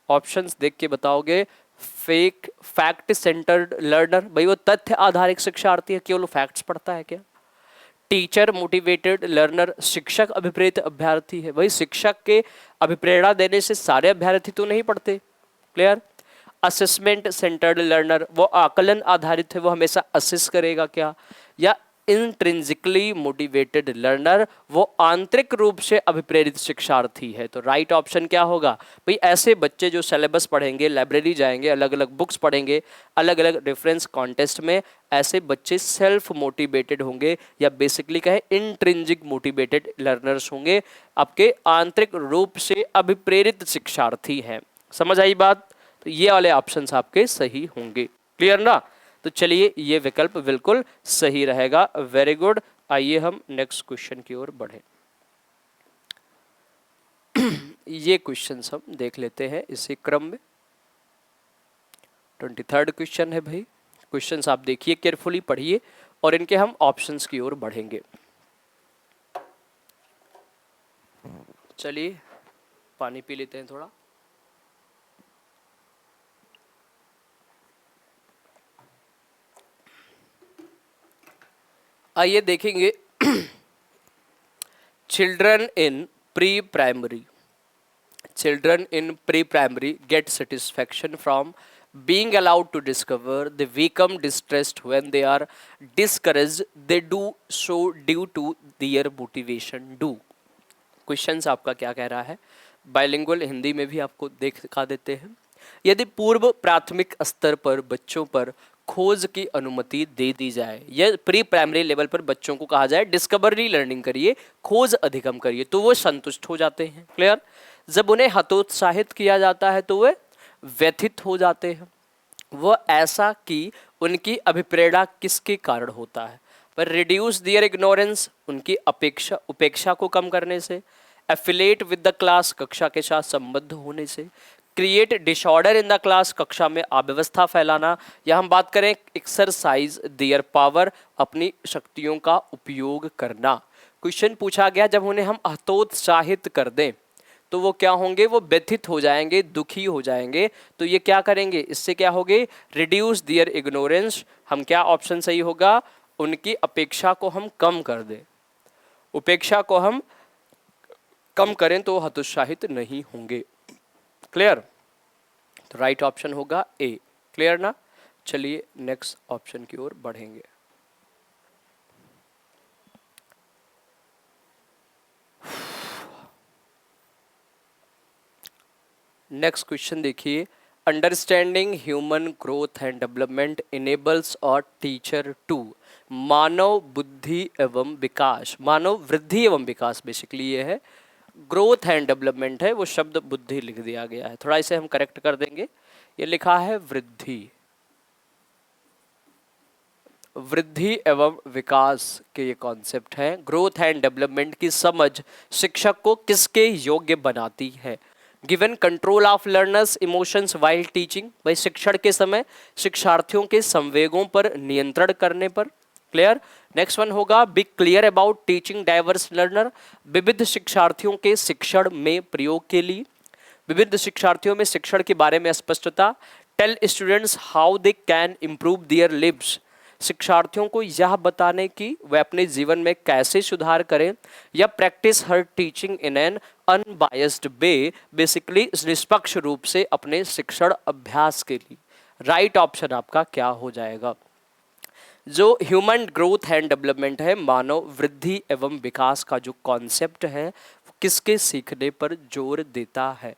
ऑप्शंस देख के बताओगे। फैक्ट सेंटर्ड लर्नर, भाई वो तथ्य आधारित शिक्षार्थी है, केवल फैक्ट्स पढ़ता है क्या? टीचर मोटिवेटेड लर्नर, शिक्षक अभिप्रेरित अभ्यर्थी है। वही शिक्षक के अभिप्रेरणा देने से सारे अभ्यर्थी तो नहीं पढ़ते। क्लियर। असेसमेंट सेंटर्ड लर्नर, वो आकलन आधारित है, वो हमेशा असेस करेगा क्या। या इंट्रिंसिकली मोटिवेटेड लर्नर, वो आंतरिक रूप से अभिप्रेरित शिक्षार्थी है। तो राइट ऑप्शन क्या होगा भाई, ऐसे बच्चे जो सिलेबस पढ़ेंगे, लाइब्रेरी जाएंगे, अलग अलग बुक्स पढ़ेंगे, अलग अलग रेफरेंस कॉन्टेस्ट में, ऐसे बच्चे सेल्फ मोटिवेटेड होंगे या बेसिकली कहे इंट्रिंसिक मोटिवेटेड लर्नर्स होंगे, आपके आंतरिक रूप से अभिप्रेरित शिक्षार्थी हैं। समझ आई बात। तो ये वाले ऑप्शंस आपके सही होंगे। क्लियर ना। तो चलिए ये विकल्प बिल्कुल सही रहेगा। Very good. आइए हम नेक्स्ट क्वेश्चन की ओर बढ़ें। ये क्वेश्चंस हम देख लेते हैं इसी क्रम में। 23rd क्वेश्चन है भाई। क्वेश्चंस आप देखिए, केयरफुली पढ़िए और इनके हम ऑप्शंस की ओर बढ़ेंगे। चलिए पानी पी लेते हैं थोड़ा। आइए देखेंगे। Children in pre primary, children in pre-primary get satisfaction from being allowed to discover. They become distressed when they are discouraged. They do so due to their motivation. Do questions आपका क्या कह रहा है, बाइलिंगुअल हिंदी में भी आपको दिखा देते हैं। यदि पूर्व प्राथमिक स्तर पर बच्चों पर खोज की अनुमति दे दी जाए, यह प्री प्राइमरी लेवल पर बच्चों को कहा जाए डिस्कवरी लर्निंग करिए, खोज अधिगम करिए, तो वो संतुष्ट हो जाते हैं। क्लियर। जब उन्हें हतोत्साहित किया जाता है तो वे व्यथित हो जाते हैं। वह ऐसा कि उनकी अभिप्रेरणा किसके कारण होता है, पर रिड्यूस दियर इग्नोरेंस, उनकी उपेक्षा को कम करने से, एफिलेट विद द क्लास, कक्षा के साथ संबद्ध होने से, create disorder in the class, कक्षा में अव्यवस्था फैलाना, या हम बात करें एक्सरसाइज दियर पावर, अपनी शक्तियों का उपयोग करना। क्वेश्चन पूछा गया जब उन्हें हम हतोत्साहित कर दें तो वो क्या होंगे, वो व्यथित हो जाएंगे, दुखी हो जाएंगे। तो ये क्या करेंगे, इससे क्या होगे, रिड्यूस दियर इग्नोरेंस। हम क्या ऑप्शन सही होगा, उनकी अपेक्षा को हम कम कर दें, उपेक्षा को हम कम करें तो हतोत्साहित नहीं होंगे। क्लियर। तो राइट ऑप्शन होगा ए। क्लियर ना। चलिए नेक्स्ट ऑप्शन की ओर बढ़ेंगे। नेक्स्ट क्वेश्चन देखिए। Understanding human growth and development enables a teacher to, मानव बुद्धि एवं विकास, मानव वृद्धि एवं विकास बेसिकली ये है, ग्रोथ एंड डेवलपमेंट है, वो शब्द बुद्धि लिख दिया गया है, थोड़ा इसे हम करेक्ट कर देंगे। ये लिखा है वृद्धि, वृद्धि एवं विकास के ये कॉन्सेप्ट हैं। ग्रोथ एंड डेवलपमेंट की समझ शिक्षक को किसके योग्य बनाती है। Given control of learners emotions while teaching, भाई शिक्षण के समय शिक्षार्थियों के संवेगों पर नियंत्रण करने पर। क्लियर। नेक्स्ट वन होगा be clear about teaching diverse learner, विविध शिक्षार्थियों के शिक्षण में प्रयोग के लिए, विविध शिक्षार्थियों में शिक्षण के बारे में स्पष्टता। Tell students how they can improve their lives, शिक्षार्थियों को यह बताने कि वे अपने जीवन में कैसे सुधार करें। या practice her teaching in an unbiased way, basically निष्पक्ष रूप से अपने शिक्षण अभ्यास के लिए। राइट ऑप्शन आपका क्या हो जाएगा, जो ह्यूमन ग्रोथ एंड डेवलपमेंट है, मानव वृद्धि एवं विकास का जो कॉन्सेप्ट है वो किसके सीखने पर जोर देता है।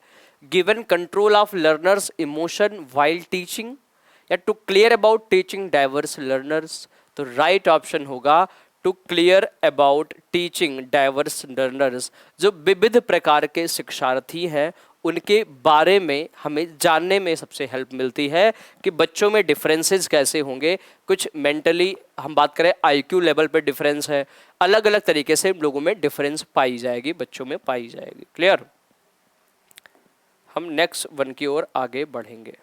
Given control of learners emotion while teaching, या to clear about teaching diverse learners. तो राइट ऑप्शन होगा to clear about teaching diverse learners, जो विविध प्रकार के शिक्षार्थी हैं उनके बारे में हमें जानने में सबसे हेल्प मिलती है कि बच्चों में डिफरेंसेस कैसे होंगे। कुछ मेंटली हम बात करें आईक्यू लेवल पे डिफरेंस है, अलग अलग तरीके से लोगों में डिफरेंस पाई जाएगी, बच्चों में पाई जाएगी। क्लियर। हम नेक्स्ट वन की ओर आगे बढ़ेंगे।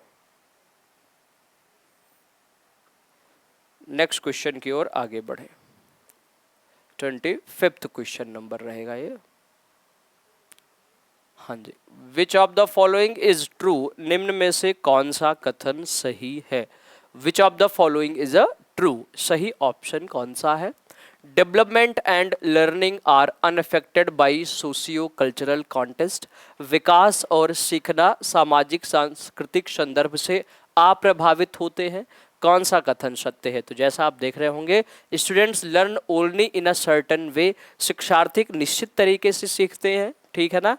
नेक्स्ट क्वेश्चन की ओर आगे बढ़े। 25th क्वेश्चन नंबर रहेगा ये। हाँ जी। Which of the following is true, निम्न में से कौन सा कथन सही है। Which of the following is a true, सही ऑप्शन कौन सा है। Development and learning are unaffected by socio cultural context. विकास और सीखना सामाजिक सांस्कृतिक संदर्भ से अप्रभावित होते हैं। कौन सा कथन सत्य है? तो जैसा आप देख रहे होंगे, students learn only in a certain way. शिक्षार्थी निश्चित तरीके से सीखते हैं, ठीक है ना।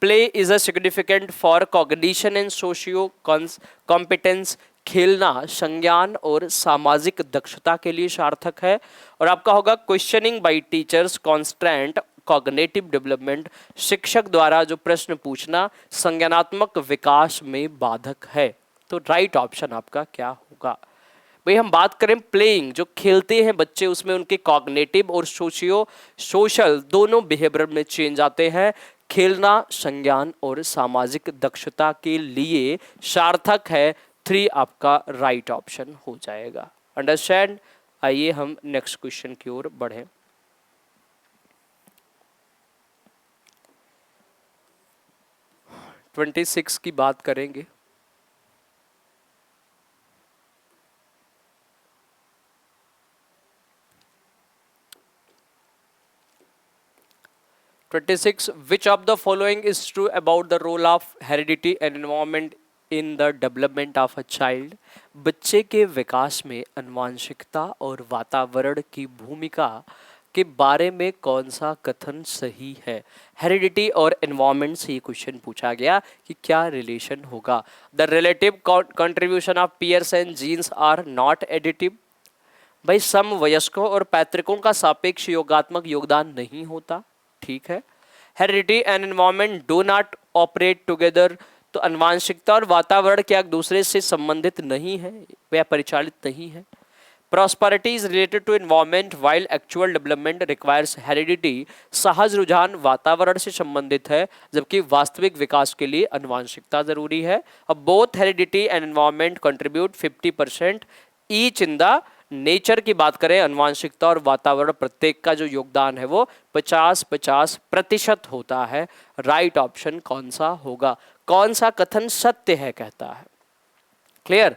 Play is a significant for cognition and socio competence. खेलना संज्ञान और सामाजिक दक्षता के लिए सार्थक है। और आपका होगा questioning bye teachers constraint cognitive development. शिक्षक द्वारा जो प्रश्न पूछना संज्ञानात्मक विकास में बाधक है। तो राइट ऑप्शन आपका क्या होगा? भाई हम बात करें प्लेइंग, जो खेलते हैं बच्चे, उसमें उनके कॉग्निटिव और सोशल दोनों बिहेवियर में चेंज आते हैं। खेलना संज्ञान और सामाजिक दक्षता के लिए सार्थक है। 3 आपका राइट ऑप्शन हो जाएगा। अंडरस्टैंड? आइए हम नेक्स्ट क्वेश्चन की ओर बढ़ें। ट्वेंटी 26 की बात करेंगे। Which of the following is true about the role of heredity and environment in the development of a child? बच्चे के विकास में आनुवंशिकता और वातावरण की भूमिका के बारे में कौन सा कथन सही है? हेरिडिटी और एनवायरनमेंट से ये क्वेश्चन पूछा गया कि क्या रिलेशन होगा। The relative contribution of peers and genes are not additive. भाई समवयस्कों और पैतृकों का सापेक्ष योगात्मक योगदान नहीं होता, ठीक है। Heredity and environment do not operate together. तो आनुवंशिकता और वातावरण क्या एक दूसरे से संबंधित नहीं है, वह परिचालित नहीं है। Prosperity is related to environment while actual development requires heredity. सहज रुझान वातावरण से संबंधित है, जबकि वास्तविक विकास के लिए आनुवंशिकता जरूरी है। अब both heredity and environment contribute 50% each in the nature की बात करें, आनुवंशिकता और वातावरण प्रत्येक का जो योगदान है वो 50-50% होता है। राइट ऑप्शन कौन सा होगा? कौन सा कथन सत्य है कहता है? क्लियर?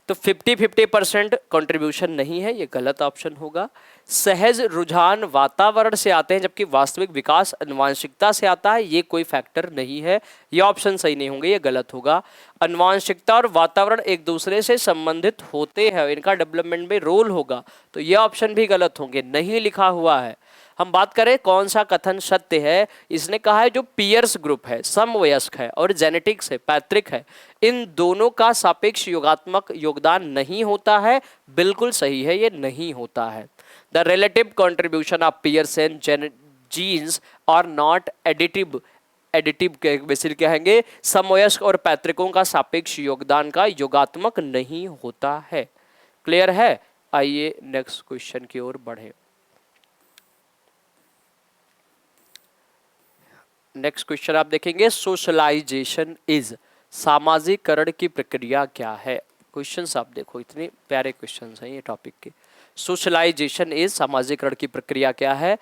तो 50-50% कंट्रीब्यूशन नहीं है, ये गलत ऑप्शन होगा। सहज रुझान वातावरण से आते हैं, जबकि वास्तविक विकास आनुवंशिकता से आता है, ये कोई फैक्टर नहीं है, ये ऑप्शन सही नहीं होंगे, ये गलत होगा। आनुवंशिकता और वातावरण एक दूसरे से संबंधित होते हैं, इनका डेवलपमेंट में रोल होगा, तो ये ऑप्शन भी गलत होंगे, नहीं लिखा हुआ है। हम बात करें कौन सा कथन सत्य है, इसने कहा है जो पियर्स ग्रुप है, समवयस्क है और जेनेटिक्स है, पैतृक है, इन दोनों का सापेक्ष योगात्मक योगदान नहीं होता है। बिल्कुल सही है, ये नहीं होता है। The relative contribution of peers and genes are not additive. Additive basically कहेंगे समवयस्क और पैतृकों का सापेक्ष योगदान का योगात्मक नहीं होता है। क्लियर है? आइए नेक्स्ट क्वेश्चन की ओर बढ़े। नेक्स्ट क्वेश्चन आप देखेंगे, सोशलाइजेशन इज, सामाजिकरण की प्रक्रिया क्या है? क्वेश्चंस आप देखो, इतने प्यारे क्वेश्चंस हैं ये टॉपिक के। सोशलाइजेशन इज, सामाजिकरण की प्रक्रिया क्या है?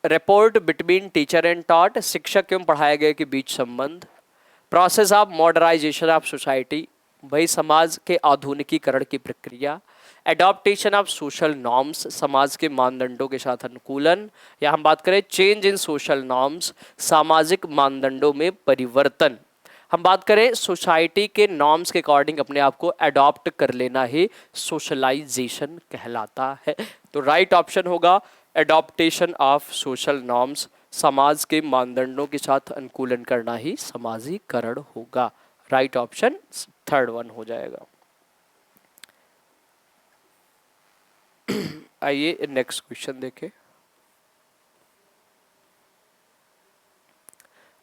Report between teacher and taught, शिक्षक एवं पढ़ाए गए के बीच संबंध। Process of modernisation of society, भाई समाज के आधुनिकीकरण की प्रक्रिया। एडॉप्टेशन ऑफ सोशल नॉर्म्स, समाज के मानदंडों के साथ अनुकूलन, या हम बात करें चेंज इन सोशल नॉर्म्स, सामाजिक मानदंडों में परिवर्तन। हम बात करें सोसाइटी के नॉर्म्स के अकॉर्डिंग अपने आप को अडॉप्ट कर लेना ही सोशलाइजेशन कहलाता है। तो राइट ऑप्शन होगा एडॉप्टेशन ऑफ सोशल नॉर्म्स, समाज के मानदंडों के साथ अनुकूलन करना ही समाजीकरण होगा। राइट ऑप्शन थर्ड वन हो जाएगा। आइए नेक्स्ट क्वेश्चन देखें।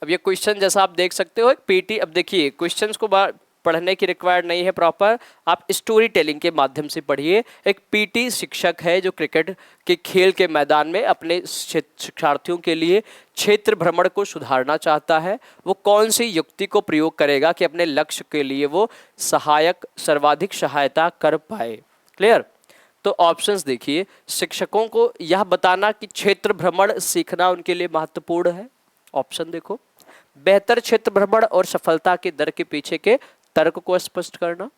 अब ये क्वेश्चन जैसा आप देख सकते हो एक पीटी, अब देखिए क्वेश्चंस को पढ़ने की रिक्वायर्ड नहीं है प्रॉपर, आप स्टोरी टेलिंग के माध्यम से पढ़िए। एक पीटी शिक्षक है जो क्रिकेट के खेल के मैदान में अपने शिक्षार्थियों के लिए क्षेत्र भ्रमण को सुधारना चाहता है। वो कौन सी युक्ति को प्रयोग करेगा कि अपने लक्ष्य के लिए वो सर्वाधिक सहायता कर पाए? क्लियर? तो ऑप्शंस देखिए, शिक्षकों को यह बताना कि क्षेत्र भ्रमण सीखना उनके लिए महत्वपूर्ण है। ऑप्शन देखो, बेहतर क्षेत्र भ्रमण और सफलता के दर के पीछे के तर्क को स्पष्ट करना,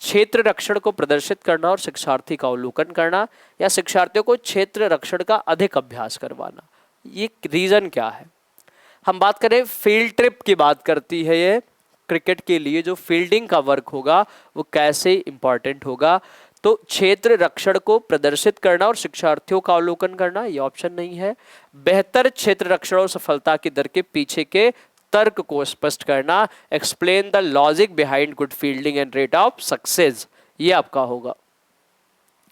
क्षेत्र रक्षण को प्रदर्शित करना और शिक्षार्थी का अवलोकन करना, या शिक्षार्थियों को क्षेत्र रक्षण का अधिक अभ्यास करवाना। ये रीजन क्या है? हम बात करें फील्ड ट्रिप की बात करती है ये क्रिकेट के लिए, जो फील्डिंग का वर्क होगा वो कैसे इंपॉर्टेंट होगा। तो क्षेत्र रक्षण को प्रदर्शित करना और शिक्षार्थियों का अवलोकन करना, ये ऑप्शन नहीं है। बेहतर क्षेत्र रक्षण और सफलता की दर के पीछे के तर्क को स्पष्ट करना, explain the logic behind good fielding and rate of success, ये आपका होगा।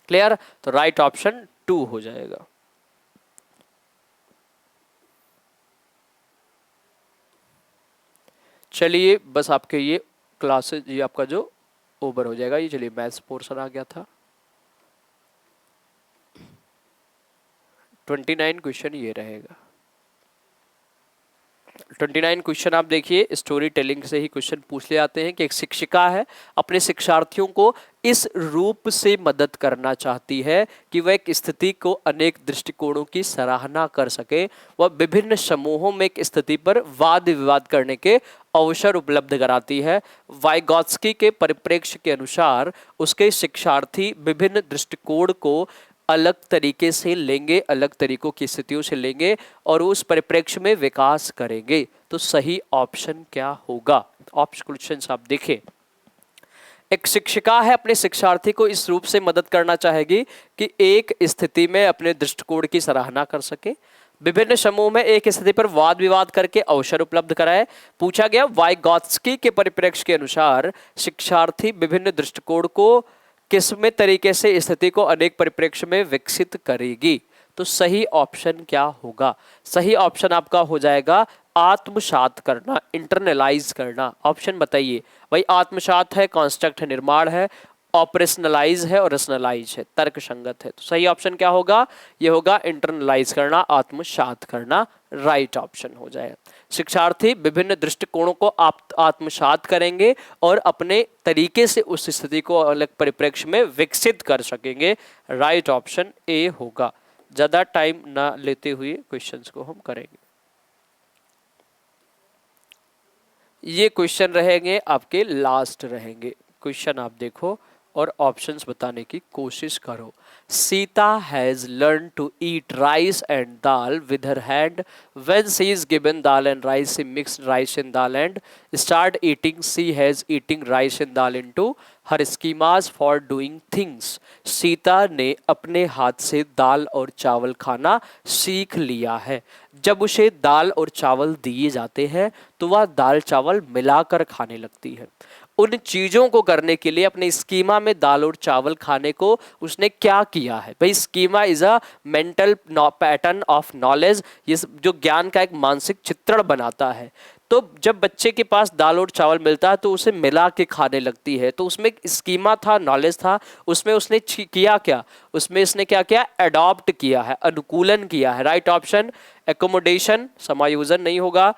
क्लियर? तो राइट ऑप्शन 2 हो जाएगा। चलिए बस आपके ये क्लासेस, ये आपका जो ओवर हो जाएगा। ये चलिए मैथ्स पोर्शन आ गया था। 29 क्वेश्चन ये रहेगा। 29 क्वेश्चन आप देखिए, स्टोरी टेलिंग से ही क्वेश्चन पूछ ले आते हैं कि एक शिक्षिका है, अपने शिक्षार्थियों को इस रूप से मदद करना चाहती है कि वह एक स्थिति को अनेक दृष्टिकोणों की सराहना कर सके। वह विभिन्न समूहों में एक स्थिति पर वाद विवाद करने के अवसर उपलब्ध कराती है। वाइगॉत्स्की के परिप्रेक्ष्य के अनुसार उसके शिक्षार्थी विभिन्न दृष्टिकोण को अलग तरीके से लेंगे, अलग तरीकों की स्थितियों से लेंगे और उस परिप्रेक्ष्य में विकास करेंगे। तो सही ऑप्शन क्या होगा? ऑप्शन क्वेश्चन आप देखें। एक शिक्षिका है, अपने शिक्षार्थी को इस रूप से मदद करना चाहेगी कि एक स्थिति में अपने दृष्टिकोण की सराहना कर सके, विभिन्न समूह में एक स्थिति पर वाद विवाद करके अवसर उपलब्ध कराए। पूछा गया वाइगॉत्स्की के परिप्रेक्ष्य के अनुसार शिक्षार्थी विभिन्न दृष्टिकोण को किसमें तरीके से स्थिति को अनेक परिप्रेक्ष्य में विकसित करेगी। तो सही ऑप्शन क्या होगा? सही ऑप्शन आपका हो जाएगा आत्मसात करना, इंटरनलाइज करना। ऑप्शन बताइए भाई। आत्मसात है, कॉन्स्ट्रक्ट है, निर्माण है, ऑपरेशनलाइज है और रशनलाइज है, तर्क संगत है। तो सही ऑप्शन क्या होगा? ये होगा इंटरनलाइज करना, आत्मसात करना। राइट ऑप्शन हो जाएगा। शिक्षार्थी विभिन्न दृष्टिकोणों को आत्मसात करेंगे और अपने तरीके से उस स्थिति को अलग परिप्रेक्ष्य में विकसित कर सकेंगे। राइट ऑप्शन ए होगा। ज्यादा टाइम ना लेते हुए क्वेश्चंस को हम करेंगे। ये क्वेश्चन रहेंगे आपके लास्ट रहेंगे। क्वेश्चन आप देखो और ऑप्शंस बताने की कोशिश करो। Sita has learn to eat rice and dal with her hand. When she is given dal and rice, she mixed rice and dal and start eating. She has eating rice and dal into her schemas for doing things. Sita ने अपने हाथ से दाल और चावल खाना सीख लिया है। जब उसे दाल और चावल दिए जाते हैं तो वह दाल चावल मिलाकर खाने लगती है। उन चीज़ों को करने के लिए अपने स्कीमा में दाल और चावल खाने को उसने क्या किया है? भाई schema is a mental pattern of knowledge, ये जो ज्ञान का एक मानसिक चित्रण बनाता है। तो जब बच्चे के पास दाल और चावल मिलता है तो उसे मिला के खाने लगती है। तो उसमें स्कीमा था, नॉलेज था, उसमें उसने किया क्या? उसमें इसने क्या किया? अडॉप्ट किया है, अनुकूलन किया है। राइट ऑप्शन एकोमोडेशन, समायोजन नहीं होगा।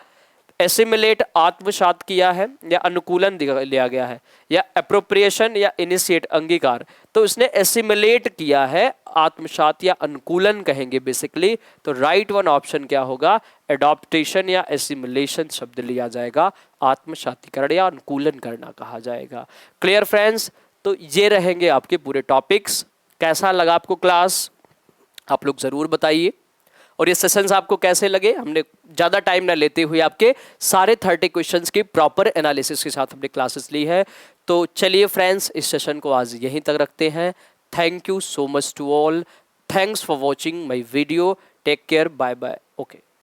एसिमिलेट, आत्मसात किया है या अनुकूलन लिया गया है, या अप्रोप्रिएशन या इनिशिएट, अंगीकार। तो उसने एसिमिलेट किया है, आत्मसात या अनुकूलन कहेंगे बेसिकली। तो राइट वन ऑप्शन क्या होगा? एडॉप्टेशन या एसिमिलेशन शब्द लिया जाएगा, आत्मसातीकरण या अनुकूलन करना कहा जाएगा। Clear friends? तो ये रहेंगे आपके पूरे टॉपिक्स। कैसा लगा आपको क्लास? आप लोग जरूर बताइए। और ये सेशंस आपको कैसे लगे? हमने ज़्यादा टाइम ना लेते हुए आपके सारे 30 क्वेश्चंस की प्रॉपर एनालिसिस के साथ हमने क्लासेस ली है। तो चलिए फ्रेंड्स, इस सेशन को आज यहीं तक रखते हैं। Thank you so much to all. Thanks for watching my video. Take care, bye bye. Okay.